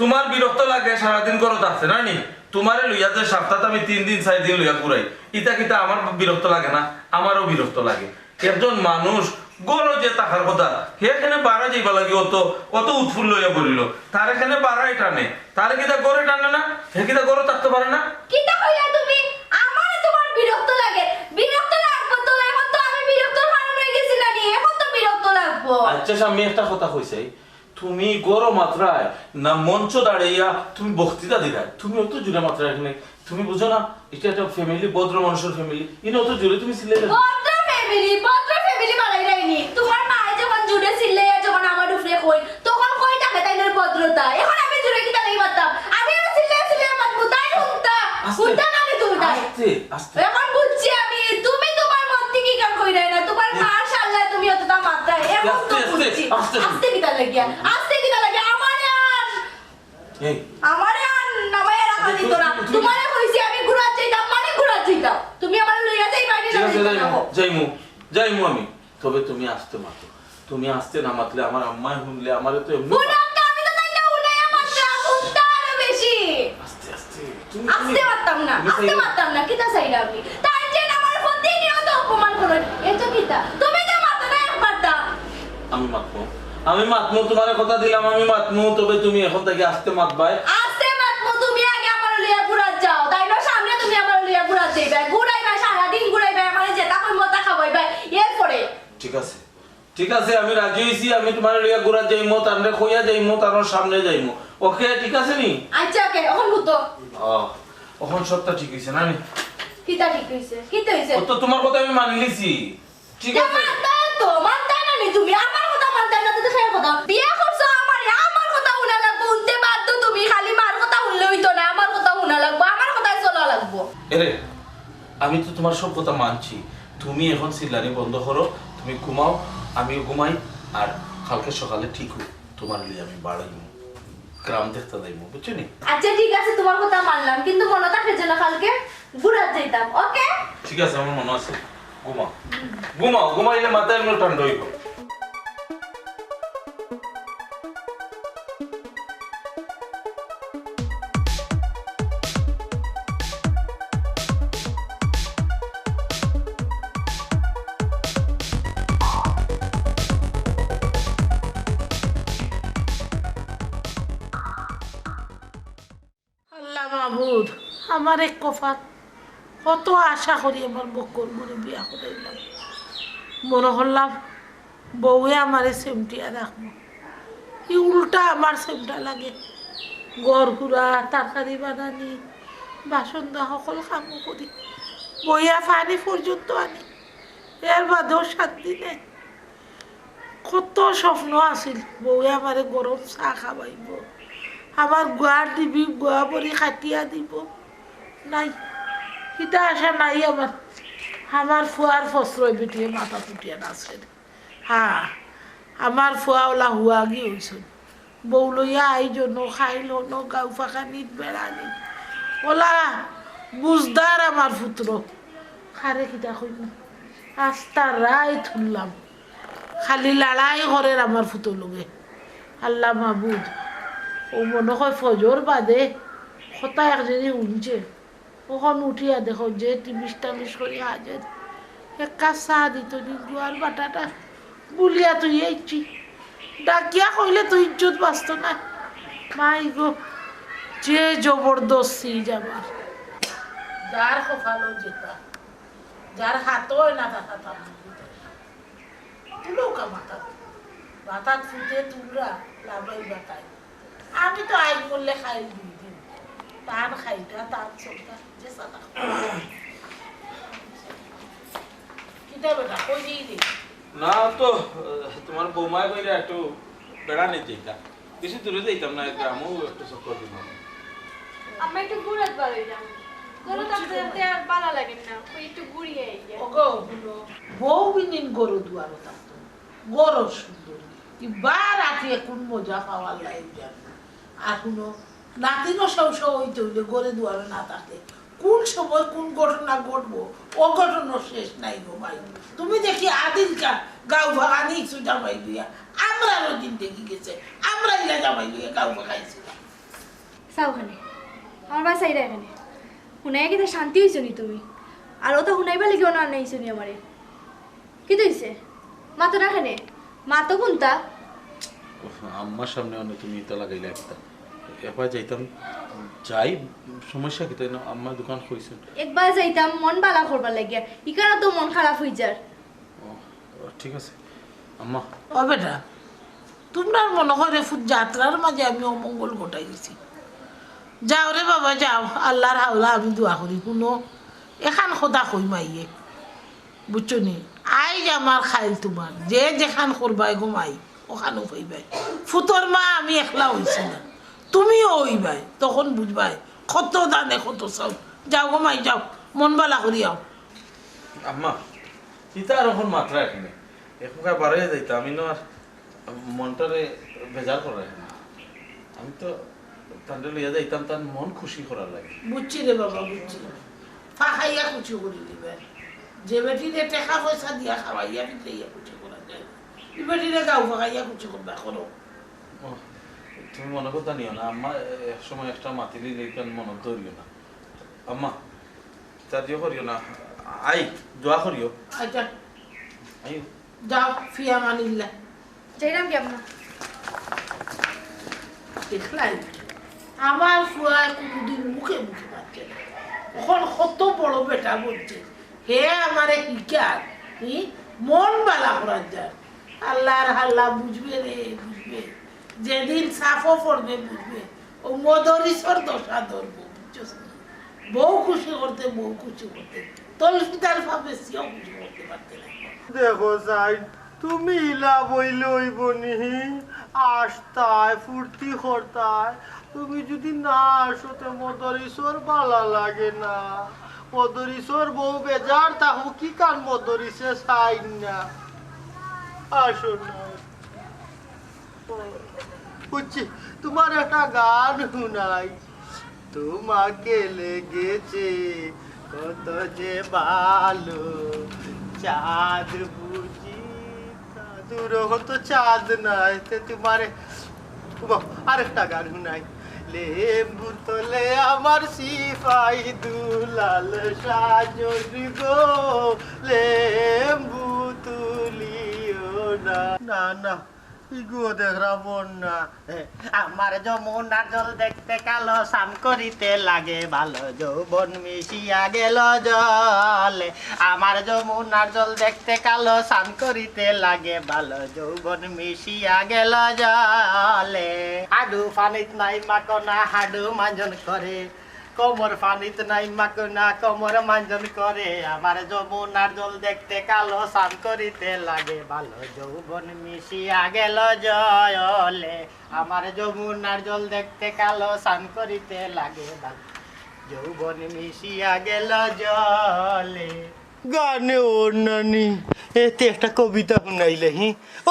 তোমার বিরক্ত লাগে সারাদিন করত আছে না নি তোমারে লইয়া যে সপ্তাহে আমি 3 দিন 4 দিন লইয়া ঘুরাই ইটা কিতা আমার বিরক্ত লাগে না আমারও বিরক্ত লাগে একজন মানুষ গরো যে টাকার কথা সেখানে বাড়া যাইবা লাগে অত উৎফুল্ল লইয়া বলিল তার এখানে বাড়াই টানে তার কিতা গড়ে টানে না হে কিতা গড়ে থাকতে পারে না কিতা কইলা তুমি আমারে তোমার বিরক্ত লাগে বিরক্ত লাগবো তো এখন তো আমি বিরক্ত হারাম হয়ে গেছি না নি এখন তো বিরক্ত লাগবো আচ্ছা আমি একটা কথা কইছাই তুমি গরো মাত্রায় না মঞ্চ দাঁড়াইয়া তুমি বক্তৃতা দিলা তুমি অত জোরে মাত্রায় এখানে তুমি বুঝো না এটা একটা ফ্যামিলি ভদ্র মানুষের ফ্যামিলি ইনি অত জোরে তুমি সিলেলে ভদ্র ফ্যামিলি বাড়াই রাইনি তোমার মা যখন জুড়ে সিলেয়া যখন আমার উপরে কই তখন কই টাকা তাইনের ভদ্রতা এখন আমি জুড়ে কিটা লাগি মারতাম আমি আর সিলে মারবো তাই হুনতা না আমি তুলতা আস্তে আস্তে এখন বুঝছি আমি তুমি তোমার মত থেকে কাম কই রাই না তোমার মাশাআল্লাহ তুমি অতটা মাত্রায় এখন তো বুঝছি আস্তে কিটা লাগিয়া আমারে আর নামায় রাখা দিত না তোমারে কইছি আমি ঘুরা যাইতাম মানে ঘুরা যাইতাম তুমি আমার লইয়া যাইবা না যাইমু আমি তবে তুমি আসতে মাত্র তুমি আসতে না মাতলে আমার আম্মাই শুনলে আমারে তো এমনি বুনাকা আমি তো তাইলে উনাইয়া মাত্রা বুনতা আরো বেশি আস্তে মারতাম না কিতা চাইরা আমি তাই যে আমার প্রতি নিয়ত অপমান করেন এতো কিতা তুমি যে মাথা না একবারটা আমি মাতমু তোমারে কথা দিলাম আমি মাতমু তবে তুমি এখন থেকে আসতে মাতবাই আসতে মাতমু তুমি আগে আমার লইয়া ঘুরা যাও তাই না সামনে তুমি আমার লইয়া ঘুরা যাইবা ঘুরাইবা সারা দিন ঘুরাইবা আমারে যেটা কই মতা খাওয়াইবা এরপরে ঠিক আছে আমি রাজি হইছি আমি তোমারে লইয়া ঘুরা যাইমু তারে কইয়া যাইমু তার সামনে যাইমু ওকে ঠিক আছে নি আচ্ছা ওকে এখন গুতো এখন সবটা ঠিক হইছে না নি কিটা ঠিক হইছে কিটা হইছে তো তোমার কথা আমি মানি লিছি ঠিক আছে মানতা না নি তুমি আমার কথা মানতা না তো দেখে কথা বিয়া করছো আমার কথা উনা লাগবো উনতে বাধ্য তুমি খালি মার কথা উনলে হইতো না আমার কথা উনা লাগবো আমার কথাই চলা লাগবো এরে আমি তো তোমার সব কথা মানছি তুমি এখন সিলানি বন্ধ করো তুমি ঘুমাও আমিও ঘুমাই আর কালকে সকালে ঠিক হই তোমার লিয়ে আমি বাড়াইমু গ্রাম দেখতে যাইমু বুঝছো নি আচ্ছা ঠিক আছে তোমার কথা মানলাম কিন্তু মনে থাকে যেন কালকে ঘুরা যাইতাম ওকে ঠিক আছে আমার মনে আছে ঘুমাইলে মাথায় এমনি ঠান্ডা হইব মাহবুব আমার এক কফাত কত আশা করি আমার বক্কর মনে বিয়া করাইলাম মনে করলাম বউয়ে আমার সেমটিয়া রাখবো ই উল্টা আমার সেমটা লাগে গড় ঘুরা তরকারি বানানি বাসন দা সকল কামও করি বইয়া পানি পর্যন্ত আনি এর বাদেও শান্তি নেই কত স্বপ্ন আছিল বউয়ে আমারে গরম চাহ খাওয়াইব আমার গোয়ার দিবি গোয়া পরি খাটিয়া দিব নাই কিতা আশা নাই আমার ফুয়ার ফসরই বেটিয়ে মাথা ফুটিয়ে নাচেন হ্যাঁ আমার ফুয়া ওলা হুয়া গিয়ে হয়েছেন বউ লইয়া আইজন খাইল ন গাউ ফাঁকা নিত বেড়ানি ওলা বুঝদার আমার পুত্র খারে কিতা কইব আস্তা রায় তুললাম খালি লড়াই করেন আমার ফুতো লোকে আল্লাহ মাহবুদ ও মনে হয় ফজর বাদে কথা একজনই উঠছে ওখান উঠিয়া দেখো যে টিমিস টামিস করে হাজের এক কাজ চাহ দিত নি জোয়ার বাটাটা বুলিয়া তুই এইছি ডাকিয়া কইলে তুই ইজ্জত বাঁচত না মাই গো যে জবরদস্তি যাবার যার কপালও যেতা যার হাতও না থাকা তুলোকা মাথা বাতাত ফুটে তুলরা লাভাই বাতায় আমি তো আইন করলে খাই 2 দিন তার খাইটা তার চলটা যে সাদা কিতা বেটা কই দিই না তো তোমার বৌমায় কইরা একটু বেড়ানে যাইতা বেশি দূরে যাইতাম না গ্রামও একটু চক্কর দিলাম আমরা একটু ঘুরে বাড়ি যাব গরু থাকতে থাকতে আর ভালো লাগে না ওই একটু ঘুরিয়ে আইয়া ওগো হলো বউ বিনিন গরু দুয়ারও থাকতো গরু সুন্দর বার রাতে কোন মজা পাওয়ার লাগে জানো আর কোনো নাতিনও সব হইতে হইলে গড়ে দুয়ারে না থাকে কোন সময় কোন ঘটনা ঘটবো ও ঘটনার শেষ নাই গো ভাই তুমি দেখি আদিলকা গাও ভাগানি সুজা ভাই দিয়া আমরারও জিন্দেগি গেছে আমরা ইলা জামাই দিয়ে গাও ভাগাইছিলাম সাউখানে আমার বাসাই রে এখানে শুনাই কি শান্তি হইছো নি তুমি আর ও তো শুনাইবা লাগি না নাইছো নি আমারে কি হইছে মা তো রাখানে মা তো কোনটা আম্মার সামনে অনেক তুমি তো লাগাইলে একটা একবার যাইতাম যাই সমস্যা কি তাই না আম্মা দোকান খুঁজছেন একবার যাইতাম মন বালা করবার লাগিয়া ইকারা তো মন খারাপ হই যার ঠিক আছে আম্মা ও বেটা তোমরা মনে করে যাত্রার মাঝে আমি অমঙ্গল ঘটাই দিছি যাও রে বাবা যাও আল্লাহর হাওলা আমি দোয়া করি কোনো এখান খোদা কই মাইয়ে বুঝছো নি আইজ আমার খাইল তোমার যে যেখান করবাই ঘুমাই ওখানেও পাইবাই ফুতর মা আমি একলা হইছি না তুমিও হইবাই তখন বুঝবাই কত দানে কত চাও যাও ঘুমাই যাও মন বালা করি আও আম্মা চিতা আর এখন মাত্রা এখানে এখনকার বারে যাইতা আমি না আর মনটারে বেজার করা এখানে আমি তো তান্ডে লইয়া যাইতাম তার মন খুশি করার লাগে বুঝছি রে বাবা বুঝছি ফাঁকাইয়া কুচি করি দিবে যে বেটিরে টাকা পয়সা দিয়া খাওয়াইয়া দিলে কুচি করা যায় এই বেটিরে গাও ফাঁকাইয়া কুচি করবা করো তুমি মনে করতে নিও না আম্মা এক সময় একটা মাতিলি লেখান মনে ধরিও না আম্মা চার্জিও করিও না আই দোয়া করিও আচ্ছা আই যাও ফিয়া মানিল্লা যাইলাম কি আপনার দেখলাই আমার ফুয়ায় কোনোদিন মুখে মুখে পাচ্ছে না এখন কত বড় বেটা বলছে হে আমারে শিকার মন বালা করার যার আল্লাহর হাল্লা বুঝবে রে বুঝবে যেদিন সাফও পড়বে বুঝবে ও মদরিসর দশা ধরবো বুঝছস বউ খুশি করতে বউ খুশি করতে তলকিতার ভাবে সিও খুশি করতে পারতে না দেখো যাই তুমি ইলা বইলে হইব নিহি আসতায় ফুর্তি করতায় তুমি যদি না আসো তো মদরিসর ভালো লাগে না মদরিসর বউ বেজার তাহু কি কান মদরিসে চাই না আসো না বুঝছি তোমার একটা গান শুনাই তোমাকে লেগেছে কত যে ভালো চাঁদ বুঝি দূর তো চাঁদ নাই তোমার আরেকটা গান শুনাই লেম্বু তোলে আমার সিপাই দুলাল সাজন গো লেম্বু তুলিও না না না ইগো দেখরাবো না আমার যমুনার জল দেখতে কালো সাম করিতে লাগে ভালো যৌবন মিশিয়া গেল জলে আমার যমুনার জল দেখতে কালো সাম করিতে লাগে ভালো যৌবন মিশিয়া গেল জলে হাডু ফানিত নাই মাকনা হাডু মাঞ্জন করে কোমর ফানিত নাই মাকনা কোমর মাঞ্জন করে আমার যমুনার জল দেখতে কালো সান করিতে লাগে ভালো যৌবন মিশিয়া গেল জলে আমার যমুনার জল দেখতে কালো সান করিতে লাগে ভালো যৌবন মিশিয়া গেল জলে গানে ওর নানি এতে একটা কবিতা শুনাইলে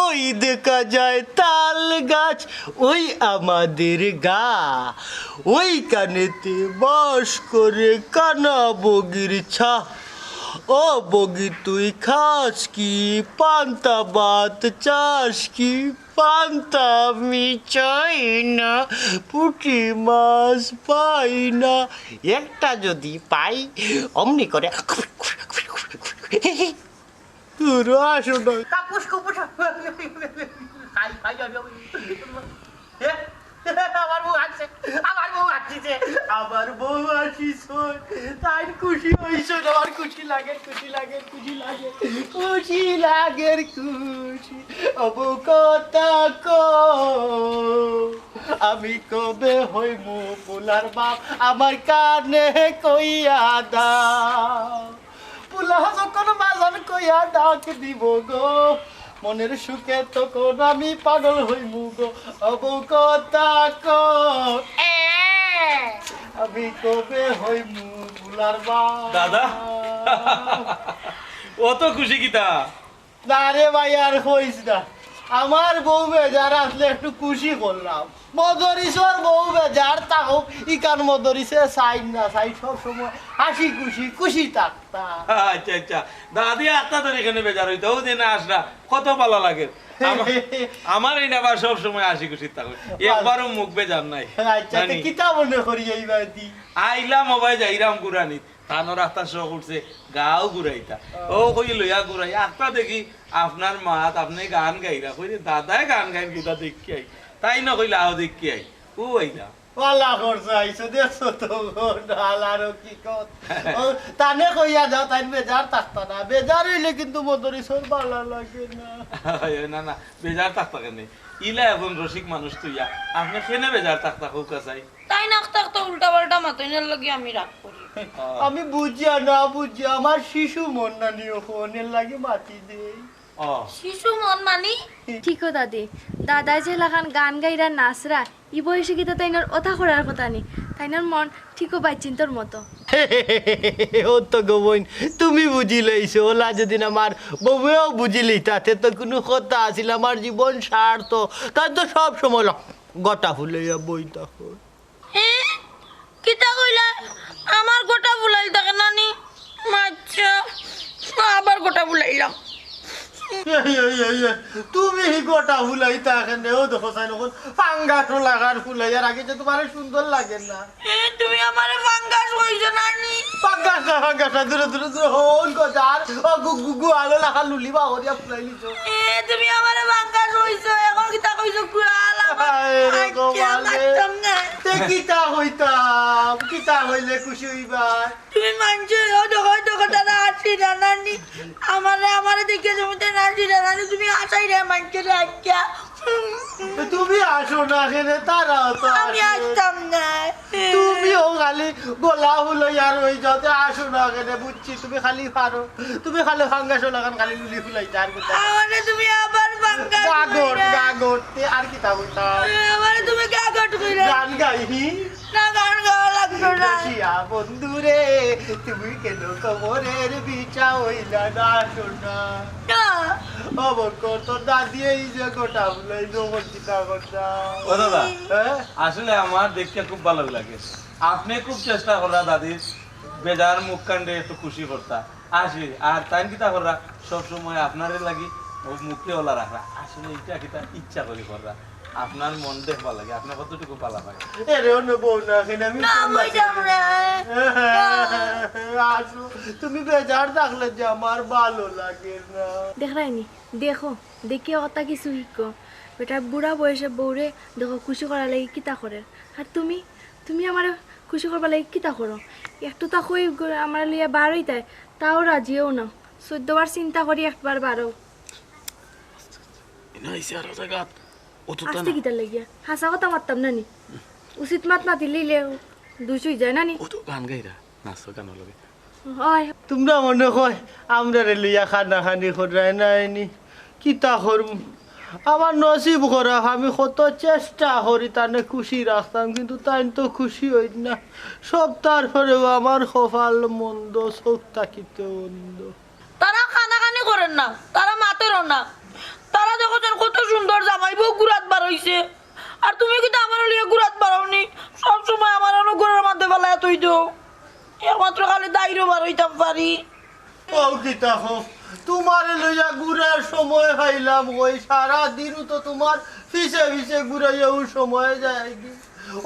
ওই দেখা যায় তাল গাছ ওই আমাদের গা ওই কানেতে বাস করে কানা বগির ছা ও বগি তুই খাস কি পান্তা ভাত চাস কি পান্তা আমি চাই না পুঁটি মাছ পাই না একটা যদি পাই অমনি করে তোর আসো না কাপুস কুপুস খাই খাই আমার বউ আসছে আমার বউ আসছে আমার বউ আসিস তাই খুশি হইস আমার খুশি লাগে খুশি লাগে খুশি লাগে খুশি লাগে খুশি অব কথা আমি কবে হইমু পোলার বাপ আমার কানে কইয়া দাও পোলা যখন বাজান কইয়া ডাক দিব গো মনের সুখে তখন আমি পাগল হইমু গো অব কথা আমি কবে হইমু বুলার বা দাদা অত খুশি কিতা না রে ভাই আর কইস না আমার বউ বেজার আসলে একটু খুশি করলাম মদরিসর বউ বেজার তাও ইকান মদরিসে সাইন না সাই সব সময় হাসি খুশি খুশি থাকতা আচ্ছা আচ্ছা দাদি আত্মা তোর এখানে বেজার হইতো ও দিনে আসরা কত ভালো লাগে আমার এই নাবার সব সময় হাসি খুশি থাকবে একবারও মুখ বেজার নাই আচ্ছা তে কিতা মনে করি এইবার দি আইলাম ওবাই যাইরাম গুরানি তানোর আত্মা শখ উঠছে গাও ঘুরাইতা ও কই লইয়া ঘুরাই আত্মা দেখি আপনার মাত আপনি গান গাইরা কইরে দাদাই গান গাইন গীতা দেখি আই তাই না কইলা আও দেখি আই ও আইলা ওয়ালা করছ আইছো দেখছো তো ডালারও কি কত ও তানে কইয়া যাও তাই বেজার থাকতা না বেজার হইলে কিন্তু মদরিসর ভালো লাগে না না না বেজার থাকতা কেন ইলা এখন রসিক মানুষ তুইয়া আপনি কেনে বেজার থাকতা কৌকা চাই তাই না থাকতো উল্টা পাল্টা মাতইনের লাগি আমি রাগ করি আমি বুঝিয়া না বুঝিয়া আমার শিশু মন না নিও ফোনের লাগে মাতি দেই শিশু মন মানি ঠিকও দাদি দাদাই যে লাগান গান গাইরা নাচরা ই বয়সে গীতা তাইনার ওথা করার কথা নি তাইনার মন ঠিকও বাইচিন্তর মতো ও তো গোবইন তুমি বুঝি লইছো ওলা যদি আমার বউয়েও বুঝিলি তাতে তো কোনো কথা আছিল আমার জীবন সার্থ তাই তো সব সময় গটা ফুলাইয়া বই তখন কিতা কইলা আমার গোটা বুলাই থাকে নানি আচ্ছা আবার গোটা বুলাইলাম তুমি গোটা ফুলাই তাকে ও দেখো চাই নখন ফাঙ্গাসও লাগার ফুলাইয়ার আগে যে তোমার সুন্দর লাগে না তুমি আমারে ফাঙ্গাস কইছো নানি ফাঙ্গাসা দূরে দূরে দূরে হন গজার ও গুগু আলো লাগা লুলি বাগরিয়া ফুলাই লিছো তুমি আমারে ফাঙ্গাস কইছো এখন কিতা কইছো কুয়ালা কিতা হইতাম কিতা হইলে খুশি হইবার তুমি মানছো দেখো দাদা আসি নানি আমারে দেখে জমিতে নাচি নানি তুমি আসাই রে মানছো রে আজ্ঞা তুমি আসো না এখানে তারাও তো আমি আসতাম না তুমিও খালি গোলা হলো আর ওই যাতে আসো না এখানে বুঝছি তুমি খালি পারো তুমি খালি ফাঙ্গাসও লাগান খালি লুলি ফুলাই তার কথা আমারে তুমি আবার ফাঙ্গাস গাগরতে আর কি তা বলতাম আমারে তুমি গাগট কইরা গান গাইহি না গান গাওয়া লাগতো না বন্ধুরে তুমি কেন কবরের বিচা হইলা না শোনা অবকর তোর দাদি এই যে গোটা বলাই নমস্কার করতা ও দাদা হ্যাঁ আসলে আমার দেখতে খুব ভালো লাগে আপনি খুব চেষ্টা করা দাদির বেজার মুখ কাণ্ডে একটু খুশি করতা আসি আর তাই কিতা করা সব সময় আপনারে লাগি ও মুখে ওলা রাখা আসলে এটা কিতা ইচ্ছা করি করা আপনার মন দেখবা লাগে আপনার কতটুকু পালা হয় এরে নেবো না এখানে আমি আসো তুমি বেজার থাকলে যে আমার ভালো লাগে না দেখরাইনি দেখো দেখে কথা কিছু শিখো বেটা বুড়া বয়সে বউরে দেখো খুশি করার লাগি কিতা করে আর তুমি আমার খুশি করবার লাগি কিতা করো একটু তা কই আমার লিয়া বার হইতাই তাও রাজিও না 14 বার চিন্তা করি একবার বারো আস্তে কিতা লাগিয়া হাসা কথা মারতাম নানি উচিত মাত মাতিলে দুইশই যায় নানি গান গাইরা নাচ গান লগে হয় তোমরা মনে হয় আমরা লইয়া খানা খানি করাই নাইনি কিতা করম আমার নসিব করা আমি কত চেষ্টা করি তানে খুশি রাখতাম কিন্তু তাই তো খুশি হই না সব তারপরেও আমার কপাল মন্দ চোখ থাকিতে মন্দ তারা খানাখানি করেন না তারা মাতেরও না তারা দেখছেন কত সুন্দর জামাই বউ গুরাত বার হইছে আর তুমি কিন্তু আমার লিয়ে গুরাত বাড়াওনি সব সময় আমার অনুগ্রহের মধ্যে বেলায় তুই তো একমাত্র খালি দাইরও বার হইতাম পারি ও কিতা হোক তোমার লইয়া ঘুরার সময় হাইলাম ওই সারা দিনও তো তোমার ফিসে ফিসে ঘুরাইয়াও সময় যায়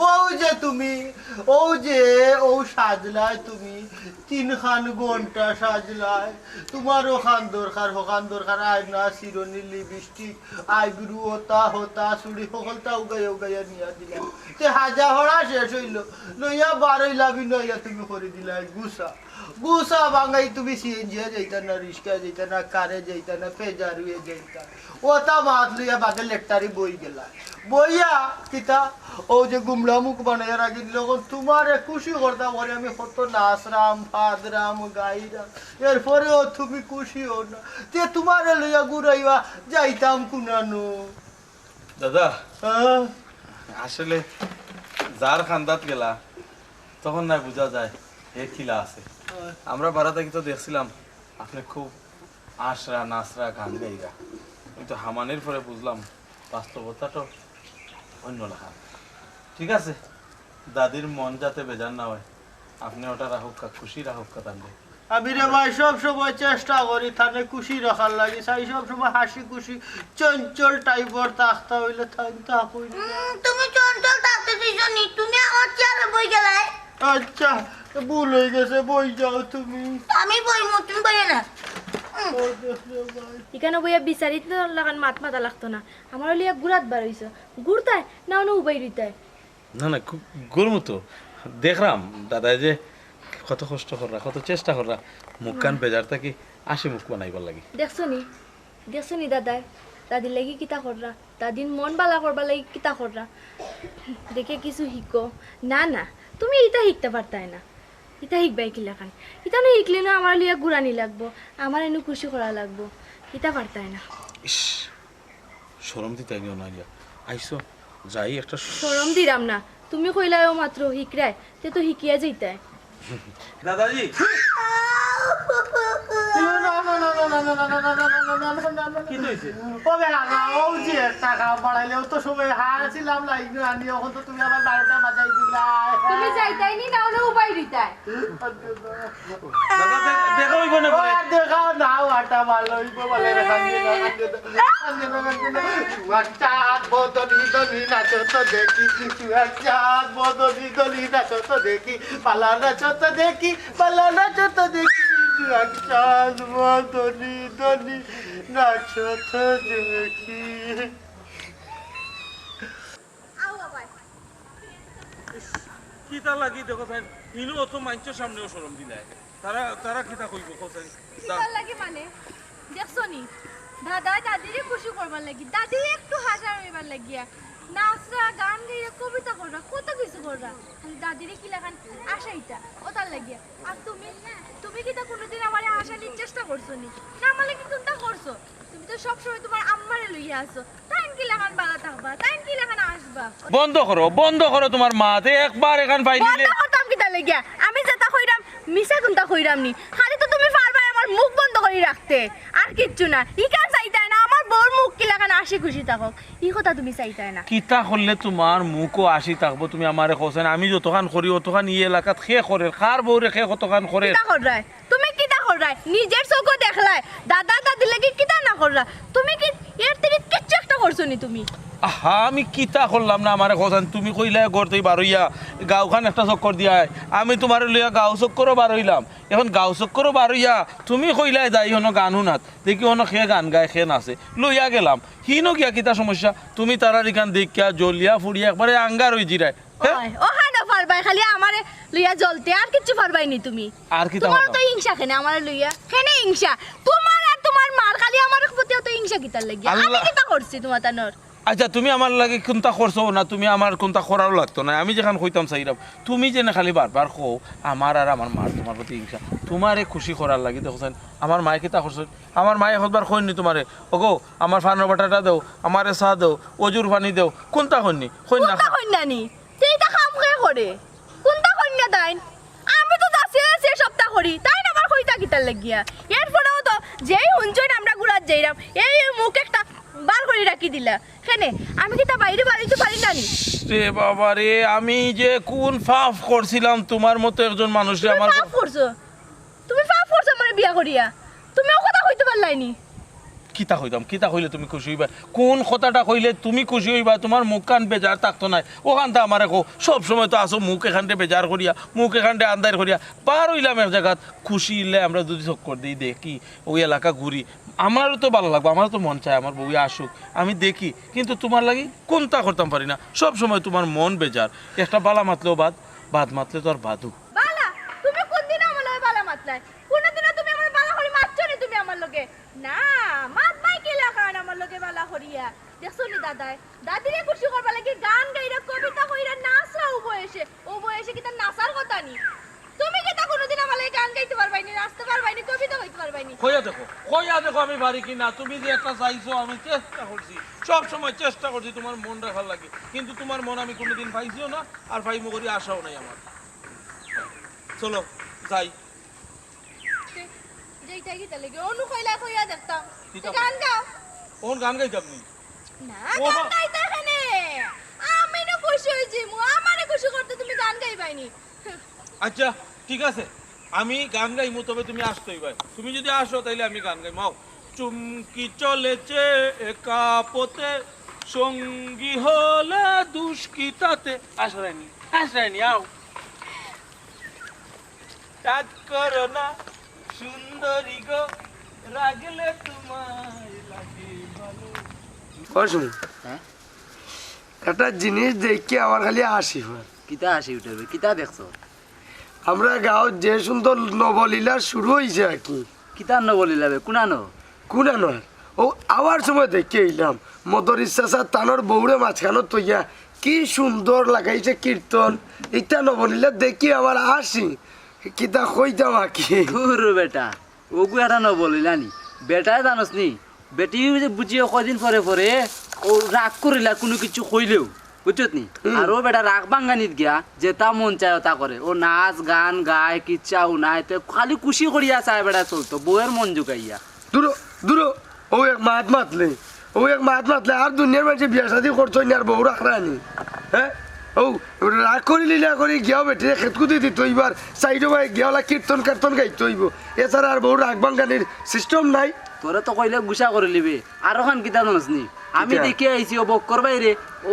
ও যে তুমি ও সাজলায় তুমি 3 খান ঘন্টা সাজলায় তোমার ওখান দরকার আয়না চিরনি লিপস্টিক আইব্রু হতা চুড়ি সকলটা উগাইয়া নিয়া দিলা তে হাজা হরা শেষ হইল লইয়া বারইলাবি নইয়া তুমি করে দিলা গুসা বাঙাই তুমি সিএনজি যাইতা না রিক্সা যাইতা না কারে যাইতা না পেজারুয়ে যাইতা ওটা মাত লইয়া বাদে লেকটারি বই গেলা বইয়া কিতা ও যে গুমলা মুখ বানাইয়া রাখি দিল তোমারে খুশি করতাম ওরে আমি কত নাচরাম ফাদরাম গাইরাম এরপরেও তুমি খুশি হো না তে তোমারে লইয়া ঘুরাইবা যাইতাম কুনানো দাদা হ্যাঁ আসলে যার খান্দাত গেলা তখন না বোঝা যায় হে খিলা আছে। আমরা বাড়াতে কিন্তু দেখছিলাম আপনি খুব আশরা নাচরা গান গাইরা, কিন্তু হামানের পরে বুঝলাম বাস্তবতাটা অন্য লেখা। ঠিক আছে, দাদির মন যাতে বেজার না হয় আপনি ওটা রাহুকা, খুশি রাহুকা তাহলে। আমি রে ভাই সব সময় চেষ্টা করি থানে খুশি রাখার লাগি, চাই সব সময় হাসি খুশি চঞ্চল টাইপের থাকতে হইলে থাকতে হই। তুমি চঞ্চল থাকতে দিছো নি, তুমি আমার চেয়ারে বই গেলাই। আচ্ছা ভুল হয়ে গেছে, বই যাও তুমি। আমি বই মু, তুমি বইয়ে না। এখানে বইয়া বিচারিত লাগান মাথা লাগতো না। আমার লিয়া গুড়াত বার হইছ, গুড়তায় না অন্য উবাই রইতায়। না না, খুব গরম তো দেখলাম দাদা যে কত কষ্ট করা, কত চেষ্টা করা, মুখ কান বেজার থাকি আসি মুখ বানাইবার লাগে। দেখছো নি দাদাই, দাদির লাগি কিতা কররা, দাদির মন বালা করবার লাগি কিতা কররা। দেখে কিছু শিখো না। না তুমি ইটা শিখতে পারতাই না, ইটা শিখবাই কি লাগান। ইটা না শিখলে না আমার লিয়া গুড়ানি লাগবো, আমার এনে খুশি করা লাগবো, ইটা পারতাই না। ইস, শরম দিতে না আইসো যাই একটা। শরম দিরাম না, তুমি কইলাও মাত্র শিখরাই, তে তো শিখিয়া যাইতায়। দাদাজি কি হইছে? তুমি যাইতাই নি না অন্য উবাই রইতায়। দাদা দেখা হইব না পরে। দেখাও না আটা ভালো হইব বলে চাঁদ বদলি দলি নাচো তো দেখি, চাঁদ বদলি দলি নাচো তো দেখি, পালা নাচো তো দেখি, পালা নাচো তো দেখি, চাঁদ বদলি দলি নাচো তো দেখি। কিতা লাগি দেখো তাই ইনো অত মাইন্সের সামনেও শরম দিলাই। তারা কিতা কইব কোথায়? কিতার লাগি মানে দেখছো নি, দাদা দাদিরে খুশি করবার লাগি, দাদি একটু হাসা হইবার লাগিয়া নাচরা গান গাইয়া কবিতা কররা, কত কিছু কররা, খালি দাদিরে কি লাগান আশাইতা ওটার লাগিয়া। আর তুমি কিতা কোনোদিন আমার আশানির চেষ্টা করছো নি? না আমার লাগি কোনটা করছো? তুমি তো সবসময় তোমার আম্মারে লইয়া আসো, তাই কি লাগান বালা থাকবা, তাই কি লাগান আসবা। বন্ধ করো তোমার মাতে একবার এখান পাই দিলে। বন্ধ করতাম কিতা লাগিয়া, আমি যেটা কইরাম মিছা কোনটা কইরাম নি, খালি তো তুমি পারবা আমার মুখ বন্ধ করে রাখতে, আর কিচ্ছু না। ইকান চাইতাই না আমার বউর মুখ কি লাগান আসি খুশি থাকক, ই কথা তুমি চাইতাই না। কিতা করলে তোমার মুখও আসি থাকবো? তুমি আমারে কোসেন আমি যতখান করি অতখান ই এলাকাত খে করে, খার বউরে খে কতখান করে। কিতা কররাই তুমি, কিতা কররাই নিজের চোখও দেখলাই, দাদা দাদি লাগি কিতা না কররা। তুমি কি এর থেকে কিচ্ছু একটা করছো নি তুমি? আহা আমি কিতা করলাম না আমারে কোসেন? তুমি কইলে গড়তেই বারইয়া গাঁওখান একটা চক্কর দিয়া আমি তোমার লইয়া গাঁও চক্করও বারইলাম। এখন গাঁও চক্করও বারইয়া তুমি কইলাই যাই হনো গান শুনাত, দেখি হনো খে গান গায় খে নাচে, লইয়া গেলাম। হিনো গিয়া কিতা সমস্যা? তুমি তারার এখান দেখিয়া জ্বলিয়া ফুড়িয়া একবারে আঙ্গার হয়ে জিরায়। ও হ্যাঁ না পারবাই, খালি আমারে লইয়া জ্বলতে, আর কিচ্ছু পারবাই নি তুমি। আর কিতা তোমার হলো? তো হিংসা কেনে আমারে লইয়া? কেনে হিংসা তোমার? আর তোমার মার খালি আমার প্রতি তো হিংসা কিতার লাগিয়া? আমি আল্লাহ। কিতা করছি তোমার তানোর? আচ্ছা তুমি আমার লাগে কোনটা করছো না, তুমি আমার কোনটা করারও লাগতো না। আমি যেখান কইতাম চাইরাম, তুমি যেন খালি বারবার কো আমার আর আমার মার তোমার প্রতি হিংসা। তোমারে খুশি করার লাগি দেখছেন আমার মায়ে কিতা করছো? আমার মায়ে একবার কইনি তোমারে ওগো আমার ফানোর বাটাটা দাও, আমারে চা দাও, অজুর পানি দাও, কোনটা কইনি? কই না কোনটা কন্যা নি সেইটা কাম কে করে? কোনটা কন্যা দাইন? আমি তো যাচ্ছে সে সপ্তাহ করি, তাই না আমার কইতা কিতার লাগিয়া? এরপরেও তো যেই হুঞ্চইন আমরা গুড়াত যাইরাম, এই মুখ একটা বার করে রাখি দিলা। কেনে আমি কিতা বাইরে বাড়িতে পারি না নি? রে বাবা রে, আমি যে কোন পাপ করছিলাম তোমার মতো একজন মানুষে আমার। পাপ করছো তুমি, পাপ করছো আমার বিয়া করিয়া। তুমিও কথা কইতে পারলাইনি। কিতা হইতাম? কিতা হইলে তুমি খুশি হইবা? কোন কথাটা কইলে তুমি খুশি হইবা? তোমার মুখ কান বেজার থাকতো নাই, ওখানটা আমার কো সব সময় তো আসো মুখ এখানটে বেজার করিয়া, মুখ এখানটে আন্দার করিয়া। পার হইলাম এক জায়গাত খুশি হইলে আমরা যদি চক্কর দিই দেখি ওই এলাকা ঘুরি, আমারও তো ভালো লাগবে, আমারও তো মন চায় আমার বউই আসুক, আমি দেখি। কিন্তু তোমার লাগি কোনটা করতাম পারি না, সব সময় তোমার মন বেজার। একটা বালা মাতলেও বাদ মাতলে তো আর বাদু। বালা তুমি কোন দিন আমার লগে বালা মাতলাই? কোনদিন তুমি আমার বালা করি মারছো নি তুমি আমার লগে? না মাত মাই কি লাগান আমার লগে বালা করিয়া। দেখছো নি দাদাই দাদিরে খুশি করবা লাগি গান গাইরা কবিতা কইরা নাচরা ও বয়সে কি তার নাচার কথা নি? তুমি কি তা কোনদিন আমার লগে গান গাইতে পারবাই নি, নাচতে পারবাইনি কবিতা কইতে পারবাইনি কইয়া দেখো আমি পারি কি না। তুমি যে একটা চাইছো আমি চেষ্টা করছি, সব সময় চেষ্টা করছি তোমার মন রাখার লাগে, কিন্তু তোমার মন আমি কোনোদিন পাইছিও না আর পাইমো করি আশাও নাই আমার। চলো যাই। যেইটা গীতা লাগে অনু কইলা কইয়া দেখতাম কিতা গান গাও। কোন গান গাইতাম নি? না ওহো। গান গাইতে এখানে আমি না খুশি হইছি মু আমারে খুশি করতে তুমি গান গাইবাইনি। আচ্ছা ঠিক আছে, আমি গান গাইমু, তবে তুমি আসতেই ভাই। তুমি যদি আসো তাইলে আমি গান গাইমু। আও চুমকি চলেছে একা পথে, সঙ্গী হলে দুষ্কৃতাতে। আসরাইনি আও। কাজ করো না সুন্দরী গো, রাগলে তোমায় লাগে ভালো। শুনি একটা জিনিস দেখি আমার খালি হাসি হয়। কিতা আসি উঠবে কিতা দেখছো? আমরা গাঁৱত যে সুন্দর নবলীলা শুরু হয়েছে আর কি। কিতা ন বলিলাবে কোনানো কোনা নয় ও আওয়ার সময় দেখে এলাম মদরিস চাচা তানোর বউরে মাঝখানো তৈয়া কি সুন্দর লাগাইছে কীর্তন। ইটা নবলীলা দেখি আমার হাসি কিতা কইতাম আর কি। ধুর বেটা ওগু এটা ন বলিলানি বেটাই জানোস নি বেটি যে বুঝিয়ে কদিন পরে পরে ও রাগ করিলা কোনো কিছু কইলেও বুঝছত নি। আর ও বেটা রাগ বাঙ্গানিত গিয়া যেটা মন চায় তা করে। ও নাচ গান গায় কিচ্ছাও নাই তো খালি খুশি করিয়া চায় বেটা চলতো বউয়ের মন জুগাইয়া। দূরো দূরো ও এক মাত মাতলে আর দুনিয়ার মাঝে বিয়া শাদি করছো আর বউ রাখরানি। হ্যাঁ ও রাগ করি লীলা করি গিয়াও বেটে খেতকুদি দিত এইবার সাইডো ভাই গিয়াওলা কীর্তন কীর্তন গাইতে হইব, এছাড়া আর বউ রাগ বাঙ্গানির সিস্টেম নাই। তোরা তো কইলে গুসা করে লিবে আর ওখান কিতা জানোস নি আমি দেখে আইছি ও বক্কর বাইরে ও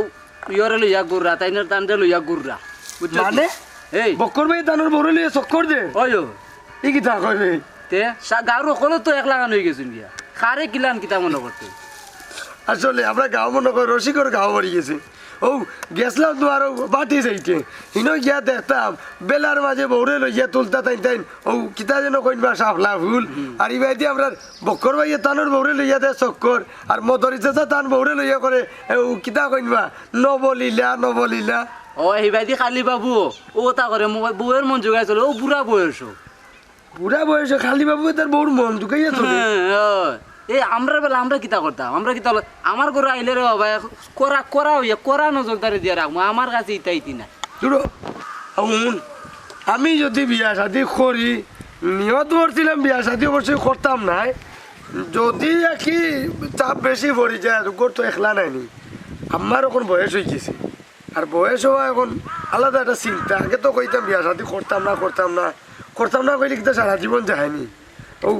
ইয়রে লইয়া গুররা তাইনের টানতে লইয়া গুররা মানে এই বক্কর ভাই দানোর বড় লিয়ে চক্কর দে ওই ই কিতা কইবে তে গাঁর সকলো তো এক লাগান হয়ে গেছেন গিয়া খারে কিলান কিতা মনে করতে। আসলে আমরা গাঁও মনে করি রসিকর গাঁও বাড়ি গেছে। ও গেছিলাম তো আরো বাটি যাইতে হিনো গিয়া দেখতাম বেলার মাঝে বউরে লইয়া তুলতা তাই তাই ও কিতা যেন কইবা সাফলা ফুল। আর ইবাইতে আমরা বক্কর ভাইয়ে তানোর বউরে লইয়া দেয় চক্কর আর মদরি চাচা তান বউরে লইয়া করে ও কিতা কইবা নবলীলা। ও এইবাদি খালি বাবু ও তা করে বউয়ের মন জোগাই চলে ও বুড়া বয়স বুড়া বয়সে খালি বাবু তার বউর মন ঢুকাইয়া চলে। এই আমরা বেলা আমরা কিতা করতাম আমরা কিতা আমার ঘরে আইলে রে বাবা করা হইয়া করা নজরদারি দিয়ে রাখবো আমার কাছে ইতাইতি না। শুনো আমি যদি বিয়া শাদি করি নিয়ত করছিলাম বিয়া শাদি অবশ্যই করতাম না, যদি কি চাপ বেশি পড়ে যায় তোর তো একলা নাইনি। আমার এখন বয়স হয়ে গেছে আর বয়স হওয়া এখন আলাদা একটা চিন্তা। আগে তো কইতাম বিয়া শাদি করতাম না কইলে কিন্তু সারা জীবন যায়নি। ও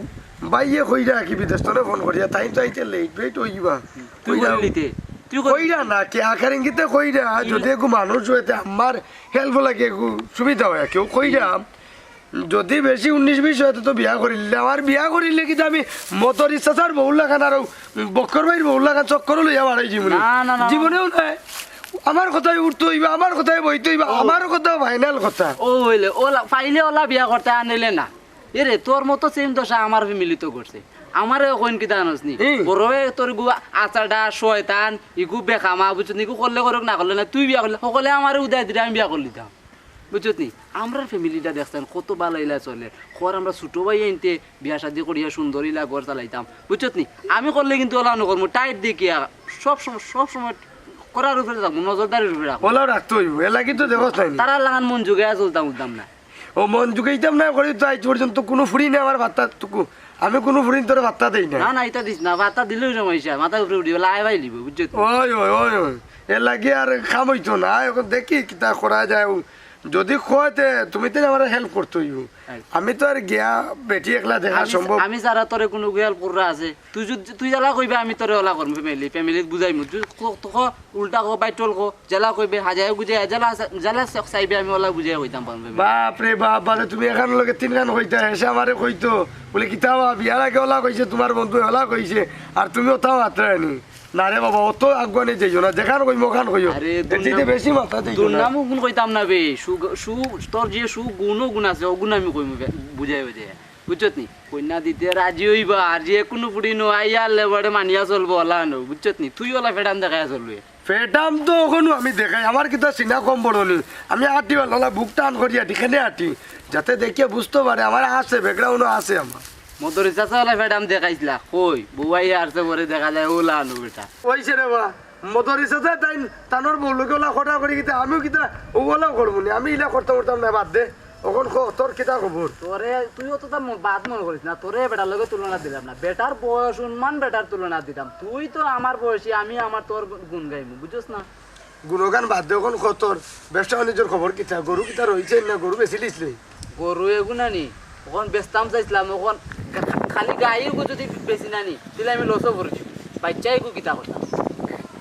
বাইয়ে কইরা কি বিদেশ তোরে ফোন করিয়া তাই তো আইতে লেট হইবা কইরা না কে আকার ইঙ্গিতে কইরা যদি একটু মানুষ হইতে আমার হেল্প লাগে একটু সুবিধা হয় কেউ কইরা যদি বেশি 19-20 হয়তো তো বিয়া করিলে আমার বিয়া করিলে কিন্তু আমি মতর ইচ্ছা স্যার বহু লাগান আর বক্কর ভাইয়ের বহু লাগান চক্কর লইয়া বাড়াই জীবনেও নাই। আমার কথাই উঠতে হইবা আমার কথাই বইতে হইবা আমার কথা ফাইনাল কথা। ও হইলে ওলা পাইলে ওলা বিয়া করতে আনিলে না এরে তোর মতো সেম দশা আমার ফ্যামিলি তো করছে। আমারে কইন কি জানোস নি বড়ে তোর গু আচারডা শয়তান ইগু বেকামা বুঝছিস নিগু করলে করুক না করলে না তুই বিয়া করলে সকলে আমারে উদয় দিলে আমি বিয়া করলি দাম বুঝছিস নি। আমরা ফ্যামিলিটা দেখছেন কত বালাইলা চলে খর আমরা ছোট ভাই আনতে বিয়া শাদি করিয়া সুন্দরীলা ঘর চালাইতাম বুঝছিস নি। আমি করলে কিন্তু ওলা নকরমু টাইট দেখিয়া সব সময় করার উপরে থাকবো নজরদারির উপরে রাখবো ওলা রাখতে হইব এলা কিন্তু দেখছ নাই তারা লাগান মন জুগাইয়া চলতাম উঠতাম না। ও মন জুগাইতাম না করি তো আজ পর্যন্ত কোনো ফুরি না আমার ভাত্তা টুকু আমি কোনো ফুরি তোর ভাত্তা দেই না। না এটা দিস না ভাতা দিলেও সমস্যা মাথার উপরে উঠিব লাই ভাই লিব বুঝছো। ওই এ লাগে আর খাম হইতো না এখন দেখি কিতা করা যায়। যদি খোয়াতে তুমি তো আমার হেল্প করতে হইব। আমি তো আর গিয়া বেটি একলা দেখা সম্ভব আমি যারা তোরে কোনো হেল্প করা আছে তুই জ্বালা কইবে আমি তোরে ওলা করম ফ্যামিলিত বুঝাইমু উল্টা কো বাইটল কো জ্বালা কইবে হাজায় বুঝাই জ্বালা চাইবে আমি ওলা বুঝাই কইতাম পারবে। বাপ রে বাপ বাদে তুমি এখান লগে 3 গান কইতা এসে আমারে কইতো বলে কিতা বিয়ার আগে ওলা কইছে তোমার বন্ধু ওলা কইছে আর তুমি ওটাও আত্রানি না রে বাবা অত আগুয়ানি যাইও না যেখান কই মোখান কইও এদিকে বেশি মাথা দেই তোর নামও গুণ কইতাম না বে তোর যে গুণ আছে ও গুণ আমি কইমু বুঝাই বুঝছত নি। কন্যা দিতে রাজি হইবা আর যে কোনো পুড়ি নো আইয়া লেবারে মানিয়া চলবো ওলা নো বুঝছত নি। তুই ওলা ফেটাম দেখাইয়া চলবে ফেটাম তো ওখানে আমি দেখাই আমার কিতা চিনা কম বড় নি আমি আটি ওলা বুক টান করি আটি খেনে আটি যাতে দেখিয়ে বুঝতে পারে আমার আছে ব্যাকগ্রাউন্ডও আছে আমার। মদরি চাচা ওলা ম্যাডাম দেখাইছিলা কই বুয়াই আসছে পরে দেখা যায় ওলা আলু বেটা ওইছে রে বা মদরিস আছে তাই তানোর বউলোকে ওলা খটা করি কিতা আমিও কিতা ওগুলাও করবো নি আমি ইলা করতে করতাম না বাদ দে ওখন তোর কিতা খবর তোরে তুইও তো তার বাদ মনে করিস না তোরে বেটার লগে তুলনা দিলাম না বেটার বয়স উন্মান বেটার তুলনা দিতাম তুই তো আমার বয়সী আমি আমার তোর গুণ গাইমু বুঝছস না গুণগান বাদ দে ওখন তোর ব্যবসা বাণিজ্যর খবর কিতা গরু কিতা রয়েছে না গরু বেশি লিসলি গরু এগুনা নি ওখন বেচতাম চাইছিলাম ওখন খালি গাই যদি বেশি না নি তাহলে আমি লসও করেছি বাচ্চাই গু কিতা কথা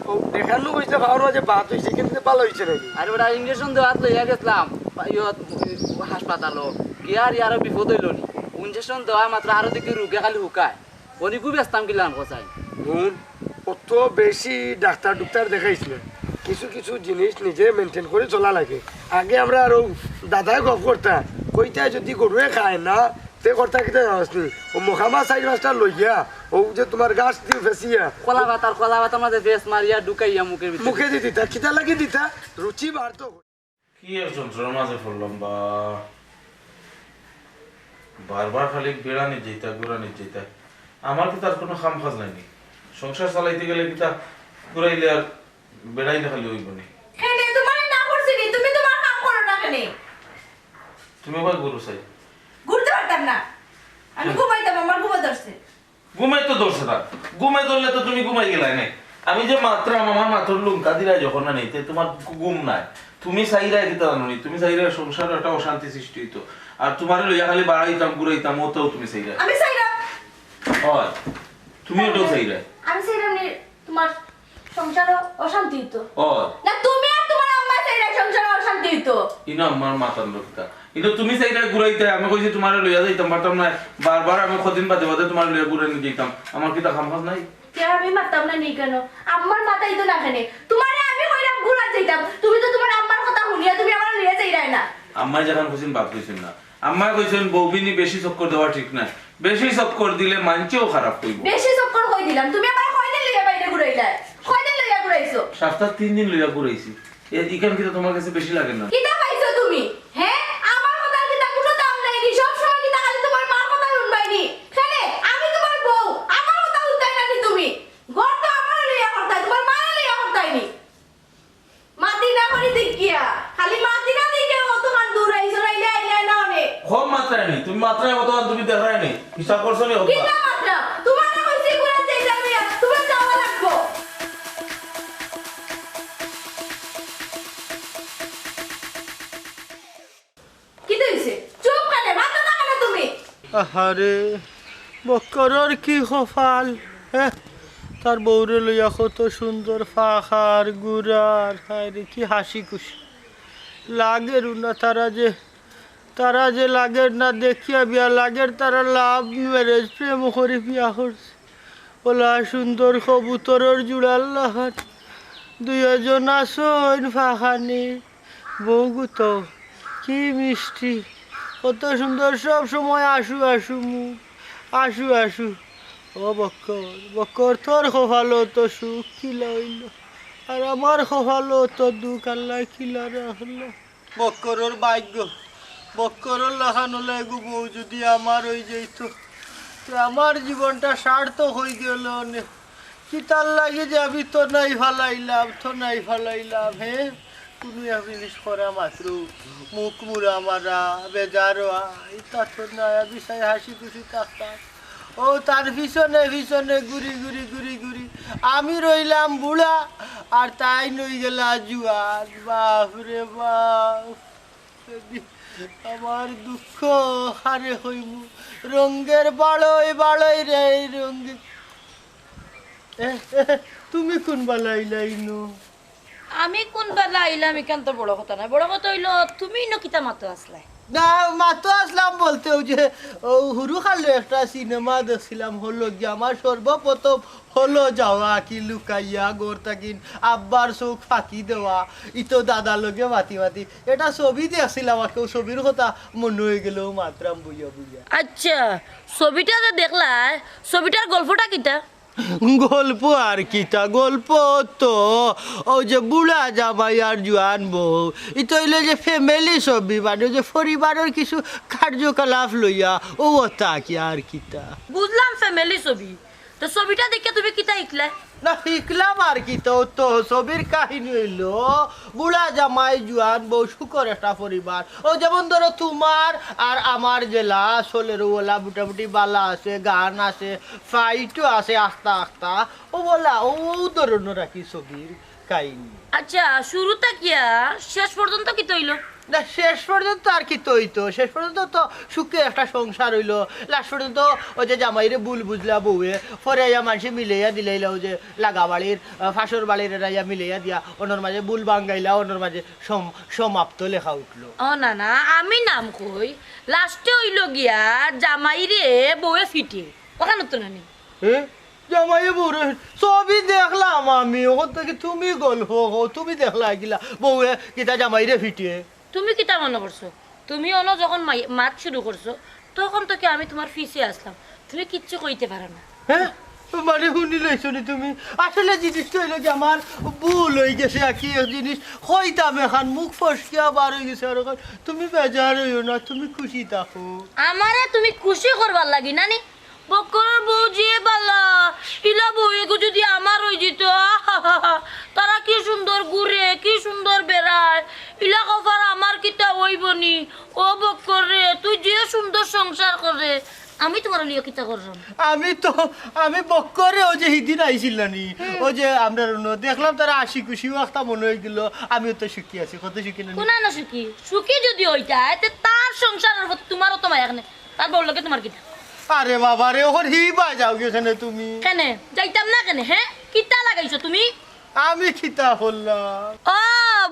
ও দেখানো কইছে খাওয়ার মাঝে বাত হইছে কিন্তু ভালো হইছে নাকি আর ওটা ইঞ্জেকশন দেওয়াত লইয়া গেছিলাম ইয়ত হাসপাতালও গিয়ার ইয়ারও বিপদ হইল নি ইঞ্জেকশন দেওয়া মাত্র আরো দেখি রুগে খালি হুকায় অনেকও বেচতাম কিলাম কোথায় গুণ অত বেশি ডাক্তার ডুক্তার দেখাইছিল কিছু কিছু জিনিস নিজে মেনটেন করে চলা লাগে আগে আমরা আরো দাদাই গপ করতাম কইতা যদি গরুয়ে খায় না তে করতা কিতা জানাসনি ও মোখামা সাইড মাছটা লইয়া ও যে তোমার গাছ দিয়ে ফেসিয়া কলা ভাতার মাঝে বেশ মারিয়া ঢুকাইয়া মুখের ভিতরে মুখে দিয়ে দিতা কিতা লাগি দিতা রুচি বাড়তো কি এক যন্ত্রণার মাঝে পড়লাম বা বারবার খালি বেড়ানি যেতা ঘুরানি যেতা আমার কি তার কোনো খাম খাজ নাইনি সংসার চালাইতে গেলে কি তা ঘুরাইলে আর বেড়াইলে খালি হইব নি কেন তোমার না করছি নি তুমি তোমার কাম করো না কেন তুমি আবার গরু চাই ঘুরতে পারতাম না আমি ঘুমাইতাম আমার ঘুমা ধরছে ঘুমাই তো ধরছে না ঘুমাই ধরলে তো তুমি ঘুমাই গেলাই নাই আমি যে মাত্র আমার মাথার লুঙ্কা দিলাই যখন না নেই তোমার ঘুম নাই তুমি চাইরা কিতা জানো নি তুমি চাইরা সংসার একটা অশান্তি সৃষ্টি হইতো আর তোমার লইয়া খালি বাড়াইতাম ঘুরাইতাম ওটাও তুমি চাইরা আমি চাইরা হয় তুমি ওটাও চাইরা আমি চাইরা নি তোমার সংসার অশান্তি হইতো হয় না তুমি আর তোমার আম্মা চাইরা সংসার অশান্তি হইতো ইনো আমার মাথার লোকটা ইনো তুমি চাইরা ঘুরাইতে আমি কইছি তোমার লইয়া যাইতাম পারতাম না বারবার আমি কদিন বাদে বাদে তোমার লইয়া ঘুরে নিয়ে যেতাম আমার কি তা খামখাজ নাই কে আমি মারতাম না নি কেন আম্মার মাথাই তো না কেন তোমারে আমি কইরাম ঘুরা যাইতাম তুমি তো তোমার আম্মার কথা শুনিয়া তুমি আমার লইয়া যাইরাই না আম্মা যখন কইছেন বাপ কইছেন না আম্মা কইছেন বউবিনি বেশি চক্কর দেওয়া ঠিক না বেশি চক্কর দিলে মানছেও খারাপ কইব বেশি চক্কর কই দিলাম তুমি আমার কয়দিন লইয়া বাইরে ঘুরাইলা কয়দিন লইয়া ঘুরাইছো সপ্তাহ 3 দিন লইয়া ঘুরাইছি এদিকান কি তোমার কাছে বেশি লাগে না কিটা পাইছো তুমি হ্যাঁ আমার কথা কিটা কোনো দাম নাই নি সব সময় কিটা খালি তোমার মার কথা শুনবাইনি খেলে আমি তোমার বউ আমার কথা শুনতাই না নি তুমি ঘর তো আমার লইয়া করতাই তোমার মা লইয়া করতাইনি মাটি না করি দেখিয়া খালি মাটি না দেখে ও তোমার দূর আইছো রাইলে আইলে না অনেক কম মাত্রায় নেই তুমি মাত্রায় কত তুমি দেখায় নেই হিসাব করছো নি কিটা মাত্রা তোমার না কইছি ঘুরা যাই যাবে তোমার যাওয়া লাগবো কি হইছে চুপ করে মাথা না কেন তুমি আহারে বক্করর কি কপাল হ্যাঁ তার বউরে লইয়া কত সুন্দর ফাখার গুড়ার হায়রে কি হাসি খুশি লাগের না তারা যে লাগের না দেখিয়া বিয়া লাগের তারা লাভ ম্যারেজ প্রেম করে বিয়া করছে ওলা সুন্দর কবুতরর জুড়াল্লাহার দুইজন আসন ফাখানি বউগুত কি মিষ্টি কত সুন্দর সব সময় আসু মুখ আসু ও বক্কর তোর খোফালো তো সুখ খিলা হইল আর আমার খোফালো তো দুঃখ আল্লাহ খিলা রাখলো বক্করর ভাগ্য বক্করর লাখানো লাগু বউ যদি আমার হয়ে যেত আমার জীবনটা সার্থক হয়ে গেল কি তার লাগে যে আমি তো নাই ফালাইলাম হ্যাঁ কোনো জিনিস করা মাত্র মুখ মুড়া মারা বেজার এটা তো না বিষয় হাসি খুশি থাকতাম ও তার পিছনে ঘুরি আমি রইলাম বুড়া আর তাই নই গেলা জুয়ান বাপরে বাপ আমার দুঃখ হারে হইব রঙ্গের বাড়ই রে রঙ্গে তুমি কোন বালাইলাইনো আমি কোন বেলা আইলাম এখান তো বড় কথা না বড় কথা হইলো তুমি নকিতা মাতো আসলাই না মাত্র আসলাম বলতে ওই যে হুরু খালে একটা সিনেমা দেখছিলাম হলো গিয়ে আমার সর্বপ্রথম হলো যাওয়া কি লুকাইয়া গোর তাকিন আব্বার চোখ ফাঁকি দেওয়া ইতো দাদা লগে মাতি এটা ছবি দেখছিলাম আর কেউ ছবির কথা মনে হয়ে গেলেও মাত্রাম বুঝা আচ্ছা ছবিটা যে দেখলা ছবিটার গল্পটা কিটা গল্প আর কিতা গল্প তো ও যে বুড়া জামাই আর জোয়ান বউ এটা হইলে যে ফ্যামিলি ছবি মানে যে পরিবারের কিছু কার্যকলাপ লইয়া ও তা কি আর কিতা বুঝলাম ফ্যামিলি ছবি তো ছবিটা দেখে তুমি কিতা শিখলে না শিখলাম আর কি তো ছবির কাহিনী হইলো বুড়া জামাই জোয়ান বউ সুখর একটা পরিবার ও যেমন ধরো তোমার আর আমার জেলা সোলের ওলা মোটামুটি বালা আছে গান আছে ফাইটও আছে আস্তা আস্তা ও বলা ও ধরনের আর কি ছবির কাহিনী আচ্ছা শুরুটা কিয়া শেষ পর্যন্ত কি তৈলো না শেষ পর্যন্ত আর কি তৈতো শেষ পর্যন্ত তো সুখে একটা সংসার হইলো লাস্ট পর্যন্ত ওই যে জামাইরে ভুল বুঝলা বউয়ে পরে মানুষে মিলাইয়া দিলাইলা ওই যে লাগা বাড়ির ফাঁসর বাড়ির রাইয়া মিলাইয়া দিয়া অন্যর মাঝে ভুল বাঙ্গাইলা অন্যর মাঝে সমাপ্ত লেখা উঠলো ও না না আমি নাম কই লাস্টে হইল গিয়া জামাইরে বউয়ে ফিটে ওখানে তো নানি জামাইয়ে বউরে সবই দেখলাম আমি ওখান থেকে তুমি গল্প তুমি দেখলা গিলা বউয়ে কিতা জামাইরে ফিটিয়ে তুমি কিতা মনে করছো তুমি অন যখন মাত শুরু করছো তখন তো কি আমি তোমার ফিসে আসলাম তুমি কিচ্ছু কইতে পারো না হ্যাঁ মানে শুনি লইছো নি তুমি আসলে জিনিসটা হইলো কি আমার ভুল হয়ে গেছে কি জিনিস হইতাম এখন মুখ ফসকিয়া বার হয়ে গেছে আর তুমি বেজার হইও না তুমি খুশি থাকো আমারে তুমি খুশি করবার লাগি নানি বক্করের বউ যে বালা ইলা বউয়েগো যদি আমার হয়ে যেত তারা কি সুন্দর ঘুরে কি সুন্দর বেড়ায় ইলা কফার আমার কিতা হইবনি ও বক্কর রে তুই যে সুন্দর সংসার করে আমি তোমার লিয়ে কিতা করলাম আমি বক্করে ও যে হিদিন আইছিল নি ও যে আমরা দেখলাম তারা আসি খুশি একটা মনে হয়ে গেল আমিও তো সুখী আছি কত সুখী না কোনা না সুখী সুখী যদি হইতায় তে তার সংসারের প্রতি তোমারও তো মায়া কেনে তার বউ লোকে তোমার কিতা আরে বাবা রে ওখানে হিবা যাও কেখানে তুমি কেনে যাইতাম না কেনে হ্যাঁ কিতা লাগাইছো তুমি আমি খিতা হল্লাম ও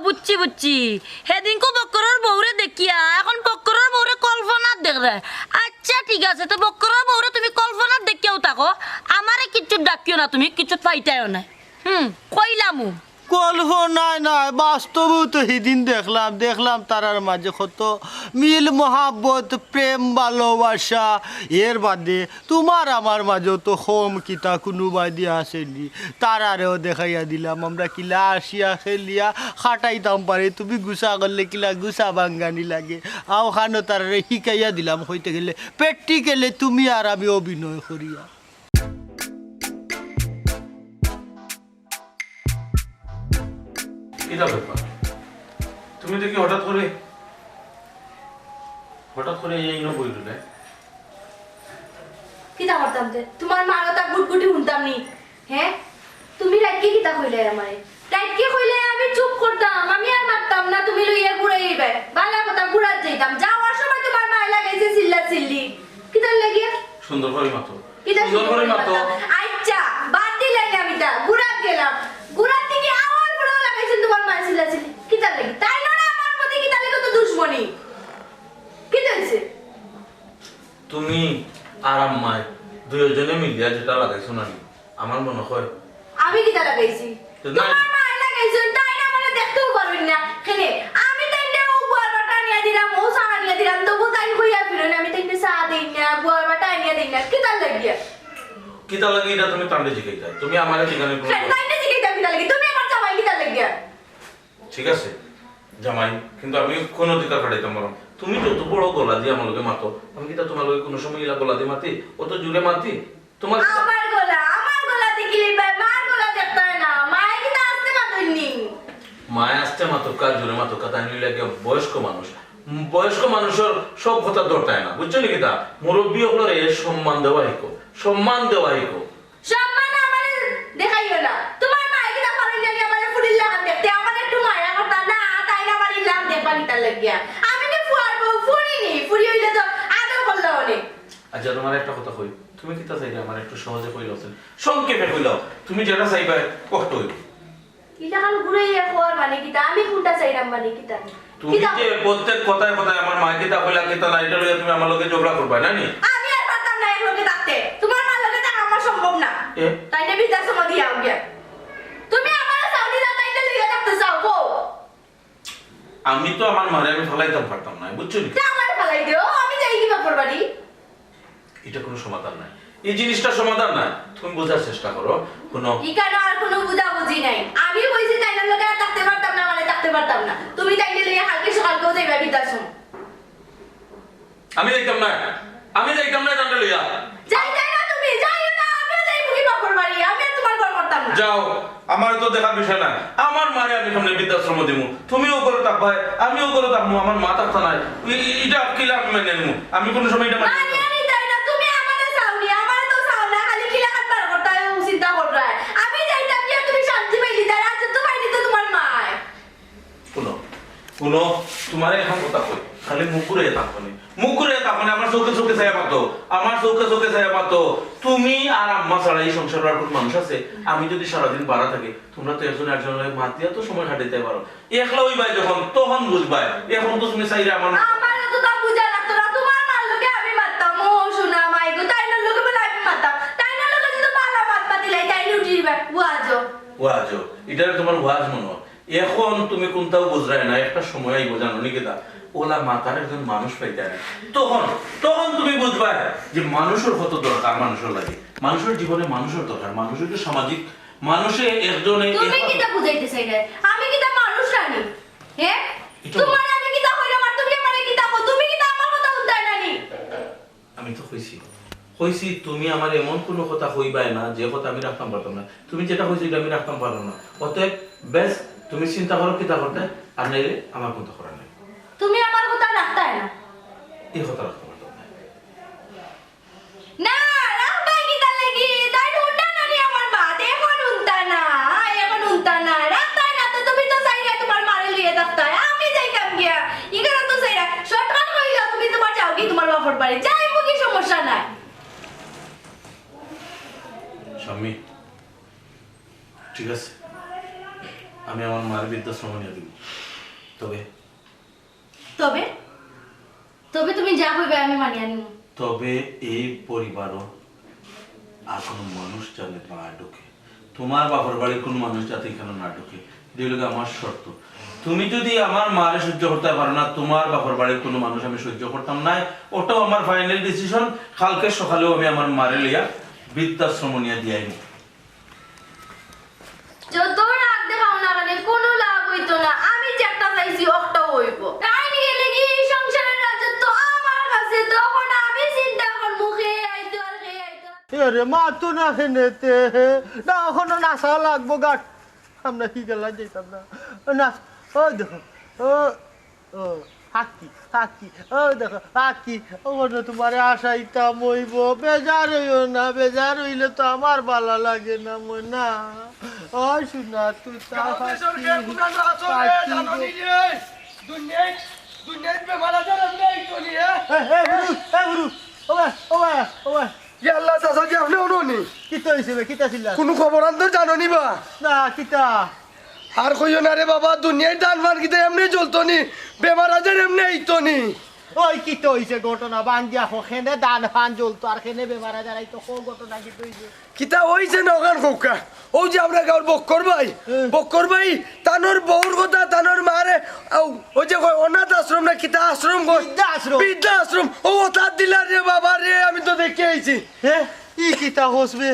বুঝছি বুঝছি সেদিনকো বক্করের বউরে দেখিয়া এখন বক্করের বউরে কল্পনার দেখ রে আচ্ছা ঠিক আছে তো বক্করের বউরে তুমি কল্পনার দেখিয়াও থাকো আমারে কিচ্ছু ডাকিও না তুমি কিচ্ছু পাইতাইও না কইলামু কল্পনায় নাই বাস্তবেও তো সেদিন দেখলাম তারার মাঝে কত মিল মহাব্বত প্রেম ভালোবাসা এর বাদে তোমার আমার মাঝেও তো হোম কিতা কোনো বাদি আসেনি তারারেও দেখাইয়া দিলাম আমরা কিলা আসিয়া খেলিয়া খাটাইতাম পারে তুমি গুছা করলে কিলা গুছা বাঙ্গানি লাগে আওখানো তারারে শিকাইয়া দিলাম হইতে গেলে প্র্যাকটিক্যালি তুমি আর আমি অভিনয় করিয়া কিটা ব্যাপার তুমি দেখি হঠাৎ করে এই ন বইল না কিতা করতাম যে তোমার মার কথা গুটগুটি শুনতাম নি হ্যাঁ তুমি রাইকে কিতা কইলে আমারে রাইকে কইলে আমি চুপ করতাম আমি আর মারতাম না তুমি লইয়া ঘুরাইবে বালা কথা ঘুরাত যাইতাম যাওয়ার সময় তোমার মা লাগাইছে চিল্লা চিল্লি কিতা লাগিয়া সুন্দর করে মাতো কিতা সুন্দর করে মাতো আচ্ছা বাদ দিলাই আমি তা ঘুরাত গেলাম ঘুরাত থেকে আবার পুরো লাগাইছেন তোমার মা চিল্লা চিল্লি কিতা লাগি তাই না আমার প্রতি কিতা লাগে তো দুশমনি কিতা হইছে তুমি আর আম্মায় দুইজনে মিলিয়া যেটা লাগাইছো না আমার মনে হয় আমি কিতা লাগাইছি তোমার মা লাগাইছো তাই না মানে দেখতেও পারবেন না কেনে আমি তাইতে ও গোয়াল বাটা নিয়া দিলাম ও সারা নিয়া দিলাম তবু তাই কইয়া ফিরোন আমি তাইতে সা দেই না গোয়াল বাটা নিয়া দেই না কিতা লাগিয়া কিতা লাগি এটা তুমি তান্ডে জিগাইতা তুমি আমারে জিগানি কোনো তাইতে জিগাইতা কিতা লাগি তুমি আমার জামাই কিতা লাগিয়া ঠিক আছে জামাই কিন্তু আমি কোন অধিকার খাটাইতাম বলো তুমি যত বড় গলা দিয়ে আমার লগে মাতো আমি কিতা তোমার লগে কোনো সময় ইলা গলা দিয়ে মাতি অত জোরে মাতি তোমার আমার গলা দেখিলে মার গলা দেখতে হয় না মাই কিতা আসতে মাতইনি মায় আসতে মাতকা জোরে মাতকা তাই নিলে বয়স্ক মানুষের সব কথা দরতায় না বুঝছো নি কিতা মুরব্বী হলরে সম্মান দেওয়া হিকো সম্মান আমারে দেখাইও না তোমার মা কিতা পারেন জানি আমারে ফুলিল লাগান দেখতে আমার একটু মায়া কথা না তাই না আমার ইলাম দেখবা কিতা লাগিয়া আমি নে ফুয়ারবো ফুরি হইলে তো আদর করলো অনেক আচ্ছা তোমার একটা কথা কই তুমি কিতা চাইলে আমার একটু সহজে কইলাছেন সংক্ষেপে কইলাও তুমি যেটা চাইবা কষ্ট হইবে কিতা কাল ঘুরাইয়া খোয়ার মানে কিতা আমি কোনটা চাইরাম মানে কিতা তুমি যে প্রত্যেক কথায় আমার মা কিতা কইলা কিতা না এটা লইয়া তুমি আমার লগে ঝগড়া করবা না নি আমি আর পারতাম না এর লগে থাকতে তোমার মা লগে থাকা আমার সম্ভব না তাই না বিদাস মদি আও গিয়া তুমি আমার সাউদি দা তাইতে লইয়া থাকতে চাও গো আমি তো আমার মারে আমি ফলাইতাম পারতাম না বুঝছো নি তা আমার ফলাই দিও আমি যাই কি ব্যাপার বাড়ি এটা কোনো সমাধান নাই এই জিনিসটা সমাধান না, তুমি বোঝার চেষ্টা করো। কোনো ইকানো আর কোনো বুঝাবুঝি নাই। আমি কইছি তাইনার লগে আর থাকতে পারতাম না, মানে থাকতে পারতাম না। তুমি তাইলে লইয়া কালকে সকালকেও যাইবা বৃদ্ধাশ্রম। আমি যাইতাম না, আমি যাইতাম না জানতে লইয়া। যাইতাই না তুমি, যাইও না, আমিও যাইব কি বকর বাড়ি, আমি আর তোমার ঘর করতাম না। যাও, আমার তো দেখার বিষয় না। আমার মারে আমি সামনে বৃদ্ধাশ্রম দিমু, তুমিও করে থাকবা, আমিও করে থাকবো, আমার মা থাকতা নাই। এটা কিলা আমি মেনে নিমু? আমি কোনো সময় এটা মানি না। মানি তাই না, তুমি আমারে চাওনি, আমারে তো চাও না, খালি কিলা হাত পার করতে হয়, চিন্তা কররা। আমি যাইতাম কি আর তুমি শান্তি পাইলি, তাই আজ তো পাইলি তো তোমার মা। শুনো শুনো, তোমার এখন কথা কই, খালি মুকুরে থাকবো, মুকুরে থাকবো, আমার চোখে চোখে ছায়া পাতো, আমার চোখে চোখে ছায়া পাতো। তুমি আর আম্মা ছাড়া এই সংসার আর কোনো মানুষ আছে? আমি যদি সারাদিন বাড়া থাকি, তোমরা তো একজন একজনের মাত দিয়া তো সময় কাটাইতে পারো। একলা ওই ভাই যখন তখন বুঝবাই, এখন তো তুমি চাইলে আমার আমার তো তা বুঝা লাগতো না, তোমার মার লোকে আমি মারতাম, ও শোনা মাইগো, তাইনার লোকে বলে আমি মারতাম, তাইনার লোকে যদি পালা মাত পাতিলাই তাইনি উঠিবা, ওয়াজো ওয়াজো, এটা তোমার ওয়াজ মনে হয়। এখন তুমি কোনটাও বুঝরাই না, একটা সময় আইবো জানো নি কেদা, ওলা মাতার একজন মানুষ পাইতে না, তখন তখন তুমি বুঝবা যে মানুষের কত দরকার, মানুষের লাগে, মানুষের জীবনে মানুষের দরকার, মানুষের যে সামাজিক, মানুষে একজনে তুমি কিটা বুঝাইতে চাইলে, আমি কিটা মানুষ রানি, হ্যাঁ তোমার আমি কিটা কইরা মার, তুমি আমারে কিটা কও, তুমি কিটা আমার কথা উদ্ধার নানি। আমি তো কইছি কইছি তুমি আমার এমন কোনো কথা কইবাই না যে কথা আমি রাখতাম পারতাম না। তুমি যেটা কইছি এটা আমি রাখতাম পারলাম না, অতএব বেশ তুমি চিন্তা করো কিতা করতে, আর নাইলে আমার কথা করার নাই। তুমি আমার কথা রাখতাই না, এই কথা রাখতে পারতাম না। না রাখবাই কিটা লাগি, তাই উঠা নানি আমার বাত, এখন উনতা না, এখন উনতা না, রাখতাই না তো তুমি তো চাইরা তোমার মারে লিয়ে রাখতাই, আমি যাইতাম গিয়া, ইগারা তো চাইরা শর্টকাট কইলা তুমি তোমার যাও কি তোমার বাপর বাড়ি, যাইবো কি সমস্যা নাই। স্বামী ঠিক আছে, আমি আমার মায়ের বৃদ্ধাশ্রম নিয়ে দিব, তবে তবে তবে তুমি যা কইবে আমি মানিয়া নিব। তবে এই পরিবারও আর কোনো মানুষ যাতে না ঢোকে, তোমার বাবার বাড়ির কোনো মানুষ যাতে এখানে না ঢোকে, এগুলো আমার শর্ত। তুমি যদি আমার মারে সহ্য করতে পারো না, তোমার বাবার বাড়ির কোনো মানুষ আমি সহ্য করতাম না, ওটাও আমার ফাইনাল ডিসিশন। কালকে সকালেও আমি আমার মারে লইয়া বৃদ্ধাশ্রম নিয়ে দিয়াই। যত রাগ দেখাও না কেন কোনো লাভ হইতো না, আমি যে একটা চাইছি ওটাও হইব। তাই নিয়ে লেগে এই সংসারের রাজত্ব আমার কাছে, তখন আমি চিন্তা কর মুখে আইতো আর খেয়ে আইতো। এরে মা তো না হেনেতে না, এখনো নাচা লাগবো গাট, আমরা কি গেলা যেতাম না নাচ। ও দেখো, ও ও হাকি হাকি, ও দেখো হাকি, ওখানে তোমার আশাইতাম হইব, বেজার হইও না, বেজার হইলে তো আমার ভালো লাগে না মনা। ও শোনা তুই কোনো খবর আনতে জানো নি বা না কিতা আর কইও না রে বাবা, দুনিয়ায় দান ফান কিতা এমনি চলতো নি, বেমার আজার এমনি আইতো নি। ওই কি তো হইছে ঘটনা বাঙ্গিয়া খেনে দান ফান জ্বলতো আর খেনে বেমারা যারাই তো ঘটনা কি হইছে কিতা হইছে নগান খোকা, ও যে আমরা গাঁর বক্কর ভাই, বক্কর ভাই তানোর বউর কথা, তানোর মারে ওই যে অনাথ আশ্রম না কিতা আশ্রম, বৃদ্ধা আশ্রম, ও তার দিলার রে বাবা রে, আমি তো দেখে আইছি। হ্যাঁ ই কিতা হসবে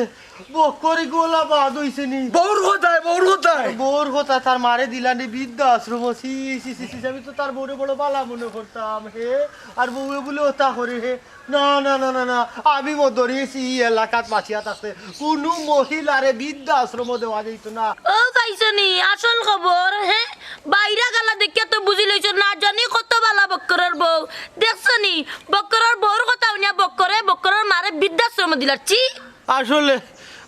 বক্করি গোলা বাদ হইছে নি, বউর কথায়, বউর কথায়, বউর কথা তার মারে দিলানি বৃদ্ধা আশ্রম, আমি তো তার বউরে বড় বালা মনে করতাম হে, আর বউয়ে বলে ওটা করে হে। না না না না না, আমি মদরিস ই এলাকাত মাছিয়া থাকতে কোনো মহিলারে বৃদ্ধা আশ্রম দেওয়া যেত না। ও পাইছনি আসল খবর, হ্যাঁ বাইরা গালা দেখিয়া তো বুঝি লইছো, না জানি কত বালা বক্করের বউ, দেখছনি বক্করের বউর কথা উনিয়া বক্করের মারে বৃদ্ধাশ্রম দিলার চি। আসলে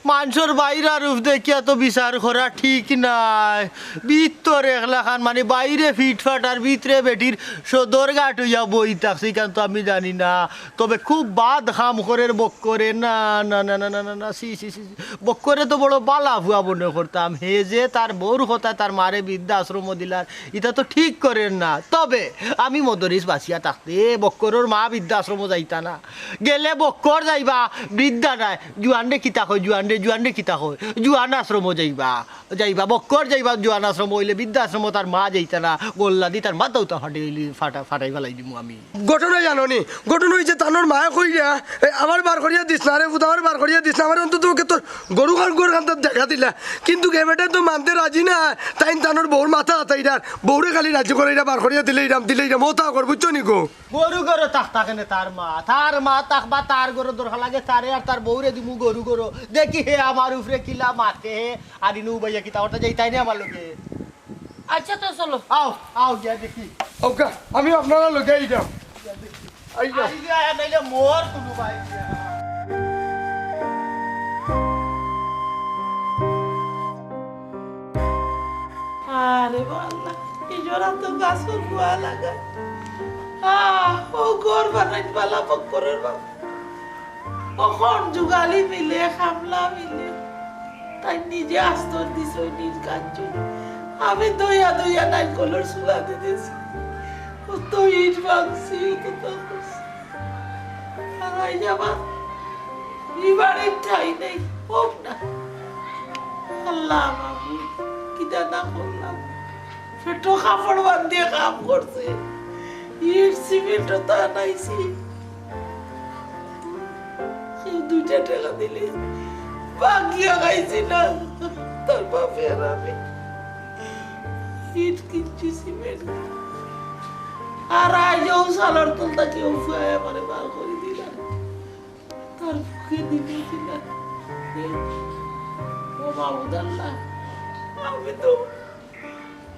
মানুষের বাইরা রূপ দেখিয়া তো বিচার করা ঠিক নাই, ভিতর একলাখান মানে বাইরে ফিটফাট আর ভিতরে বেটির সদর ঘাট হইয়া বই থাকছে, কেন তো আমি জানি না, তবে খুব বাদ খাম করে বক্করে। না না না না না না না সি সি সি, বক্করে তো বড় বালা ভুয়া মনে করতাম, হে যে তার বউর কথা তার মারে বৃদ্ধা আশ্রম দিলার, এটা তো ঠিক করেন না। তবে আমি মদরিস বাঁচিয়া থাকতে বক্করের মা বৃদ্ধা আশ্রম যাইতা না, গেলে বক্কর যাইবা বৃদ্ধা নাই, জুয়ান্ডে কিতা কয় জুয়ান্ডে জুয়ান রে কিতা হয় জুয়ান আশ্রম যাইবা যাইবা বক্কর যাইবা জুয়ান আশ্রম হইলে বৃদ্ধাশ্রম তার মা যাইতা না গোল্লা দি তার মাথাও তো ফাটাই ফেলাই দিমু আমি ঘটনা জানো নি ঘটনা হয়েছে তানোর মায়া কইরা আমার বার করিয়া দিস না রে ফুতা আমার বার করিয়া দিস না আমার অন্তত ওকে তোর গরু খান দেখা দিলা কিন্তু গেমেটা তো মানতে রাজি না তাই তানোর বউর মাথা হাতাইডার বউরে খালি রাজ্য করে বার করিয়া দিলে এরাম ও তা কর বুঝছো নি গো গরু গরু তাকে তার মা তাকবা তার গরু দরকার লাগে তারে আর তার বউরে দিমু গরু গরু দেখি হে আমার উপরে কিলা মাতে হে আর ইনু ভাইয়া কিতা ওটা যাইতাই না আমার লোকে আচ্ছা তো চলো আও গিয়া দেখি ওকা আমি আপনারা লোকে আইলাম আইলাম আইয়া নাইলে মোর কোনো ভাই আরে বাল্লা ইজরা তো গাছর গুয়া লাগা ও ঘর বানাই পালা বক্করের বাবা কখন যুগালি মিলে খামলা মিলে তাই নিজে আস্তর দিছ নিজ কাজ আমি দইয়া নাই কলর সুলা দিতেছি ও তো ইট ভাঙছি ও তো করছি আর আই যাবা এবারে ঠাই নেই হোক না আল্লাহ বাবু কিটা না করলাম পেটো কাপড় বান্ধিয়ে কাম করছে ইট সিমেন্টও তা নাইছি কেউ 2টা টাকা দিলে বাগিয়া খাইছি না তার বাপের আমি ইট কিনছি সিমেন্ট আর আজও সালার তুলতা কেউ ফুয়ায় আমারে বার করে দিলাম তার ফুকে দিলাম ও মাহমুদাল্লাহ আমি তো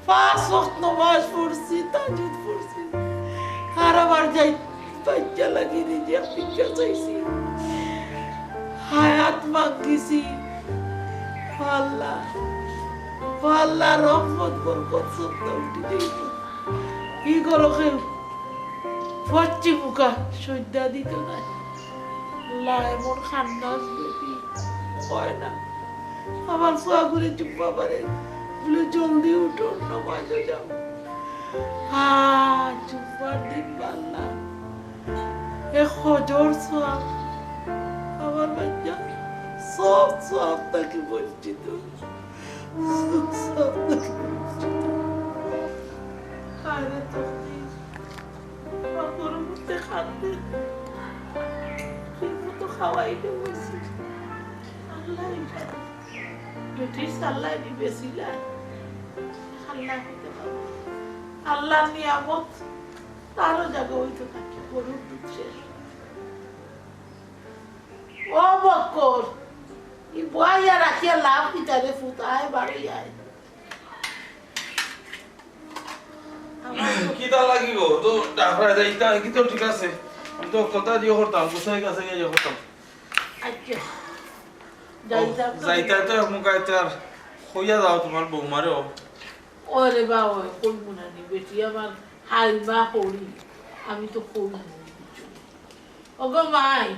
5 ওয়াক্ত নামাজ পড়ছি তাহাজ্জুদ পড়ছি আর আমার যাই বাচ্চা লাগিয়ে দিয়ে পিচ্চা চাইছি হায়াত মাগিছি আল্লাহ রহমত বরকত সব উঠে যাইত কি করো কেউ ফচ্চি মুখা সজ্জা দিত না আল্লাহ এমন খান্নাস বেবি হয় না আমার ফুয়া ঘুরে চুপ্পা পারে বলে জলদি উঠো নামাজে যাও চুপ্পার দিন পাল্লা এ হজর সোয়া আমার বাচ্চা সব তাকে বঞ্চিত সব তাকে বঞ্চিত আরে তকদির আমার মধ্যে খাদ্যে ঠিক মতো খাওয়াইতে বসি আল্লাহ বেটির সাল্লাহ নিবেছিলা আল্লাহ হইতে পারবো আল্লাহর নিয়ামত তারও জায়গা হইতে থাকে গরুর দুধ শেষ ও বক্কর এই বইয়া রাখিয়া লাভ কিতারে ফুত আয় বাড়ি আয় কিতা লাগিব তো ডাকরা যাইতা কি তো ঠিক আছে আমি তো কথা দিয়ে করতাম গুছাই কাছে গিয়ে করতাম আচ্ছা যাইতা তো মুখাইতে আর হইয়া যাও তোমার বৌমারেও ওরে বাবা করবো না নি বেটি আমার হালবা হরি আমি তো করবো ওগো মাই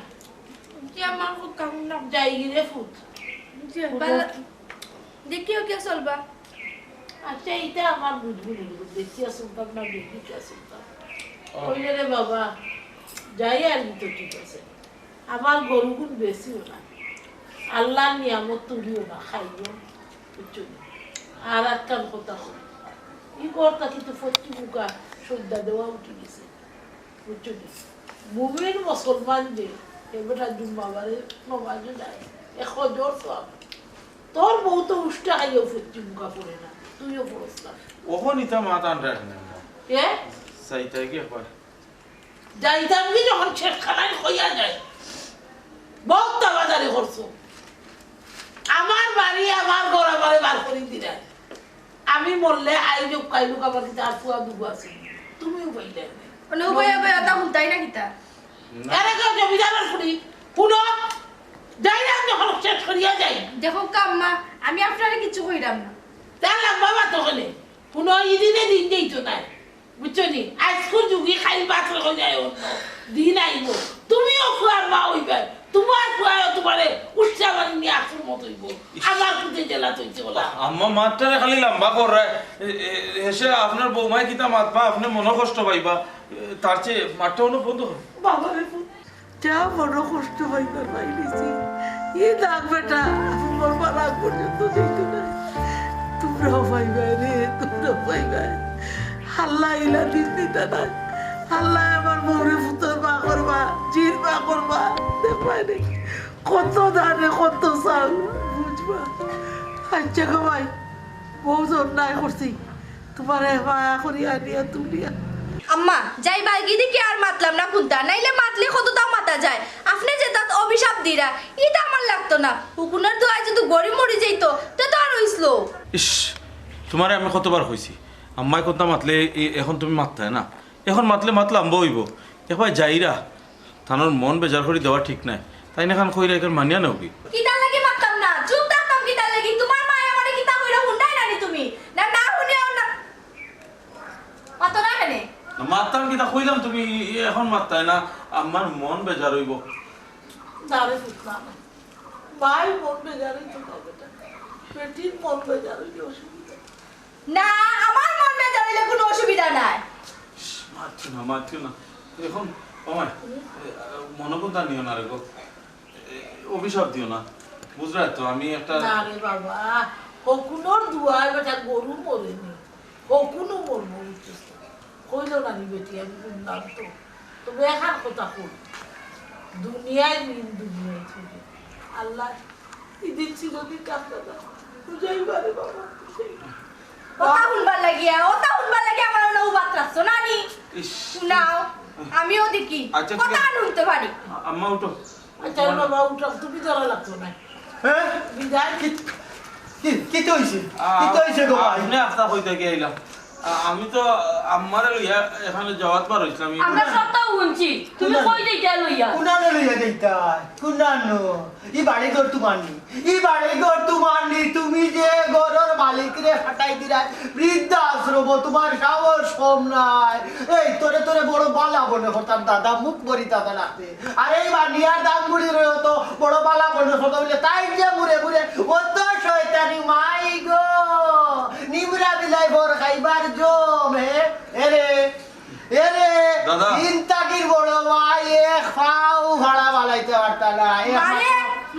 যে আমার খুব কামুন না যাই গিরে ফুট দেখিও কে চলবা আচ্ছা এইটা আমার বুঝবুনি দেখিয়া শুনতাম না দেখিয়া শুনতাম ওইলে রে বাবা যাই আর তো ঠিক আছে আমার গরুগুন বেশিও না আল্লাহ নিয়ামত তুলিও না খাইও বুঝছো আর একটা কথা করি ই করতা কিন্তু ফটি মুখা শ্রদ্ধা দেওয়া উঠে গেছে বুঝছো মুমিন মুসলমান যে এবারটা জুম্মাবারে নমাজে যায় হজর সব তোর বউ তো উষ্টা খাইও ফটি মুখা পড়ে না তুইও পড়স না ওখন ইতা মাতান রাখ না এ যাইতা কি হয় যাইতাম কি যখন শেষখানায় হইয়া যায় বহুত বাজারে করছো আমার বাড়ি আমার ঘর আমারে বার করে দিলে আমি মরলে আইজক কাইলুক আমার কিন্তু আর ফুয়া দুবু আছে তুমিও পাইলে মানে উভয় তা হুলতাই না কিতা আরে কেউ জমিদারের ফুড়ি শুনো যাই না যখন শেষ করিয়া যাই দেখো কাম্মা আমি আপনারে কিছু কইরাম না তার বাবা তো হলে শুনো ইদিনে দিন যাইতো না বুঝছো নি আজকুর যুগে খাইল বাছর হয়ে যায় দিন আইব তুমিও ফুয়ার মা হইবে তোমার ফুয়াও তোমারে উৎসাহ নিয়ে আসুর মতো হইব আমার কুতে জেলা তৈছে বলা আম্মা মাত্রারে খালি লম্বা করে এসে আপনার বৌমায় কিতা মাত পা আপনি মনে কষ্ট পাইবা তার চেয়ে মাঠটা হলো বন্ধ হবে বাবারে যা বড় কষ্ট হইবার পাইলিছি ই দেখ বেটা আমার পাড়া পর্যন্ত দেখতো না তোমরাও পাইবে রে তোমরাও পাইবে আল্লাহ ইলা দিন দিতা না আল্লাহ আমার বউরে ফুতর মা করবা জির মা করবা দেখবাই রে কত ধানে কত চাল বুঝবা আচ্ছা গো ভাই বউ অন্যায় করছি তোমার মায়া করিয়া নিয়া তুলিয়া আম্মা যাই বাইকি দিকে আর মাতলাম না কুন্তা নাইলে মাতলে কতটাও মাতা যায় আপনি যে তাত অভিশাপ দিরা এটা আমার লাগতো না হুকুনার দোয়ায় যদি গড়ি মরি যাইতো তে তো আর হইছিল ইস তোমারে আমি কতবার কইছি আম্মাই কথা মাতলে এখন তুমি মাততে না এখন মাতলে মাতলাম বইব এবার যাইরা থানোর মন বেজার করে দেওয়া ঠিক নাই তাই না এখন কইরা এখন মানিয়া নাও কি কিতা লাগি মাতলাম না চুপ থাকতাম কিতা লাগি তোমার মা আমারে কিতা কইরা হুন্ডাই নানি তুমি না না হুনিও না অত না কেনে মাততাম কিতা কইলাম তুমি এখন মাততাই না আমার মন বেজার হইব দাঁড়ে ফুটলাম ভাই মন বেজারই তো বেটা পেটির মন বেজারই অসুবিধা না আমার মন বেজার হইলে কোনো অসুবিধা নাই মাতছো না এখন আমায় মনোকন্তা নিও না রে গো অভিশাপ দিও না বুঝলা তো আমি একটা না রে বাবা হকুনোর দুয়ার বেটা গরু মরেনি হকুনো মরবো কইল না নি বেটি আমি শুনলাম তো তবে এখন কথা কই দুনিয়ায় মিন দুনিয়ায় থেকে আল্লাহ ইদিন চিরদিন কাটতে না বুঝাইবা রে বাবা ওটা হুনবার লাগিয়া আমার নৌ বাত রাখছো নানি শুনাও আমিও দেখি আচ্ছা, ঠিক কথা আছে। শুনতে পারি আম্মা উঠো আচ্ছা বাবা উঠা তুমি ধরা লাগতো না হ্যাঁ বিদায় কি তো হইছে কি তো হইছে গো ভাই আপনি আস্তা কইতে গিয়ে আইলাম আমি তো আমারে লইয়া এখানে যাওয়াত পার হইছিলাম আমরা সবটাও শুনছি তুমি কই যাইতা লইয়া কুনানো লইয়া যাইতা কুনানো ই বাড়ি ঘর তুমানি তুমি যে ঘরের মালিক রে ফাটাই দিরা বৃদ্ধাশ্রম তোমার সাহস কম নাই এই তোরে তোরে বড় বালা বনে হতাম দাদা মুখ বরি দাদা লাগতে আর এই বানিয়ার দাম বুড়ি রে তো বড় বালা বনে হতো বলে তাই যে মুরে মুরে অত শয়তানি মাই গো নিমরা বিলাই বর খাইবার জম হে এরে দাদা। চিন্তাকির বড় ভাই এক পাও ভাড়া বালাইতে পারতা না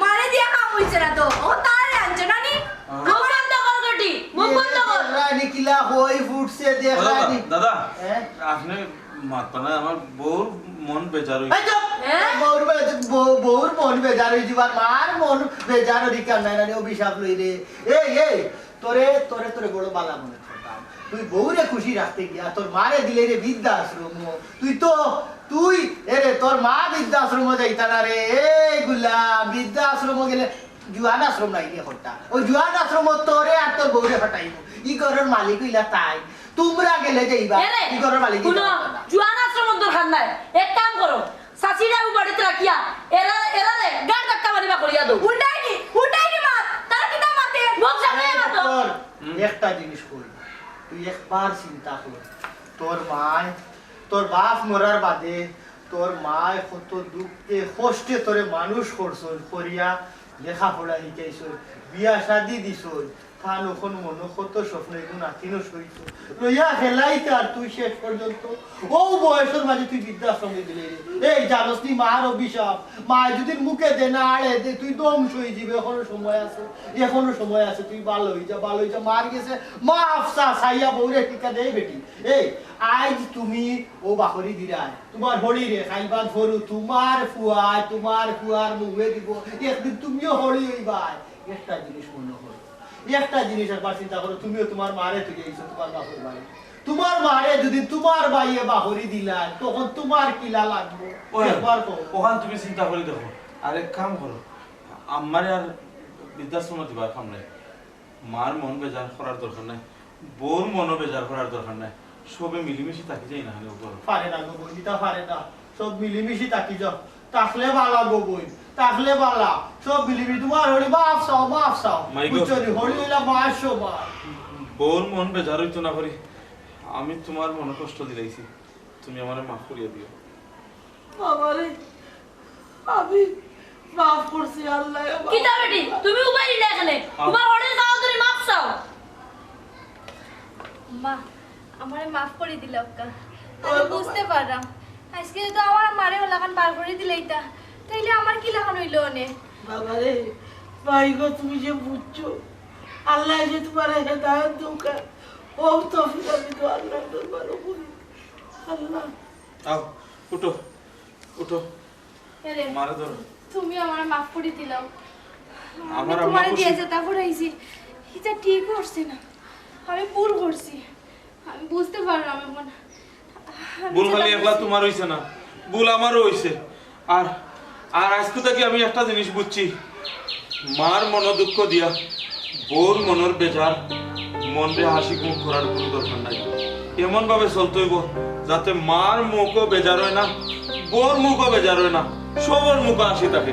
মারে দিয়া কাম হইছে না তো ও তারে আনছে নানি মুখ বন্ধ কর গটি মুখ বন্ধ কর রানি কিলা হই ফুটছে দেখ রানি দাদা হ্যাঁ? আপনি মাতবা না আমার বউর মন বেজার হই এই চুপ! বউর মন বেজার হয়ে যাবার মার মন বেজার অধিকার নাই রানি অভিশাপ লই রে এই তোরে বড় বালা মনে করতাম তুই বউরে খুশি রাখতে গিয়া তোর মারে দিলে রে বৃদ্ধাশ্রম তুই এরে তোর মা বৃদ্ধাশ্রম যাইতা না রে এইগুলা বৃদ্ধাশ্রম গেলে জুয়ান আশ্রম নাই রে হত্যা ওই জুয়ান আশ্রম তোরে আর তোর বউরে হটাইব ই ঘরের মালিক হইলা তাই তোমরা গেলে যাইবা ই ঘরের মালিক কোনো জুয়ান আশ্রমের দরকার নাই এক কাম করো সাসিরা বাড়িতে রাখিয়া এরা রে গাড় ধাক্কা মারিবা করিয়া দাও হুন্ডাইনি মাত তারা কিতা মাতে মুখ সামনে মাতো তোর একটা জিনিস করি তুই একবার চিন্তা কর তোর বাপ মরার বাদে তোর মায় কত দুঃখে কষ্টে তোরে মানুষ করছল করিয়া লেখাপড়া শিখাইছ বিয়া শাদি দিছ খান ওখন মন কত স্বপ্ন এগুলো নাতিনো সইছ লইয়া খেলাইতে আর তুই শেষ পর্যন্ত ও বয়সের মাঝে তুই বৃদ্ধাশ্রমে দিলে রে এই জানস নি মার অভিশাপ মা যদি মুখে দে না আড়ে দে তুই ধ্বংস হয়ে যাবে এখনো সময় আছে তুই ভালো হয়ে যা মার গেছে মা আফসা সাইয়া বউরে টিকা দেই বেটি এই আজ তুমি ও বাকরি দিরায় তোমার হলি রে খাইবা ধরু তোমার ফুয়ার মুখে দিব একদিন তুমিও হলি হইবাই একটা জিনিস মনে করো একটা জিনিস একবার চিন্তা করো তুমিও তোমার মারে তুই এইছো তোমার বাপের বাড়ি তোমার মারে যদি তোমার বাইয়ে বাহরি দিলা তখন তোমার কিলা লাগবে একবার কও ওখান তুমি চিন্তা করে দেখো আরে কাম করো আমারে আর বৃদ্ধাশ্রম দিবার কাম নাই মার মন বেজার করার দরকার নাই বউর মন বেজার করার দরকার নাই সবে মিলিমিশি থাকি যাই না হলে উপর পারে না গো বইটা পারে না সব মিলিমিশি থাকি যাও তাকলে বালা গো বই তাকলে বালা সব মিলিমিশি তোমার হলি মাফ চাও বুঝছনি হলি হইলা মাসো মা বউর মন বেজার হইতো না করি আমি তোমার মনে কষ্ট দিলাইছি তুমি আমারে মাফ করিয়া দিও বাবারে আমি মাফ করছি আল্লাহ কিতা বেটি তুমি উবাই না এখানে তোমার হড়ে যাও তুমি মাপ চাও মা আমারে মাফ করে দিলা ওকা আমি বুঝতে পারলাম আজকে তো আমার মারে লাগান বার করে দিলাইতা তাইলে আমার কি লাগান হইলো নে বাবারে ভাই গো, তুমি যে বুঝছো আল্লাহ যে তোমার হেদায়ত দৌকা ও তফিক আমি তো আল্লাহ দরবারে করি। আল্লাহ আও উঠো উঠো আরে মারে ধরো। তুমি আমার মাফ করে দিলাও। আমার আমি আম্মা তোমারে খুশি। দিয়ে যেটা করাইছি এটা ঠিক করছি না, আমি ভুল করছি, আমি বুঝতে পারলাম এখন। ভুল খালি একলা তোমার হইছে না, ভুল আমারও হইছে। আর আর আজকে থেকে আমি একটা জিনিস বুঝছি, মার মন দুঃখ দিয়া বোর মনের বেজার মনরে হাসি গুম করার কোনো দরকার নাই। এমন ভাবে চলতে হইব যাতে মার মুখও বেজার হয় না, বোর মুখও বেজার হয় না, সবার মুখে হাসি থাকে।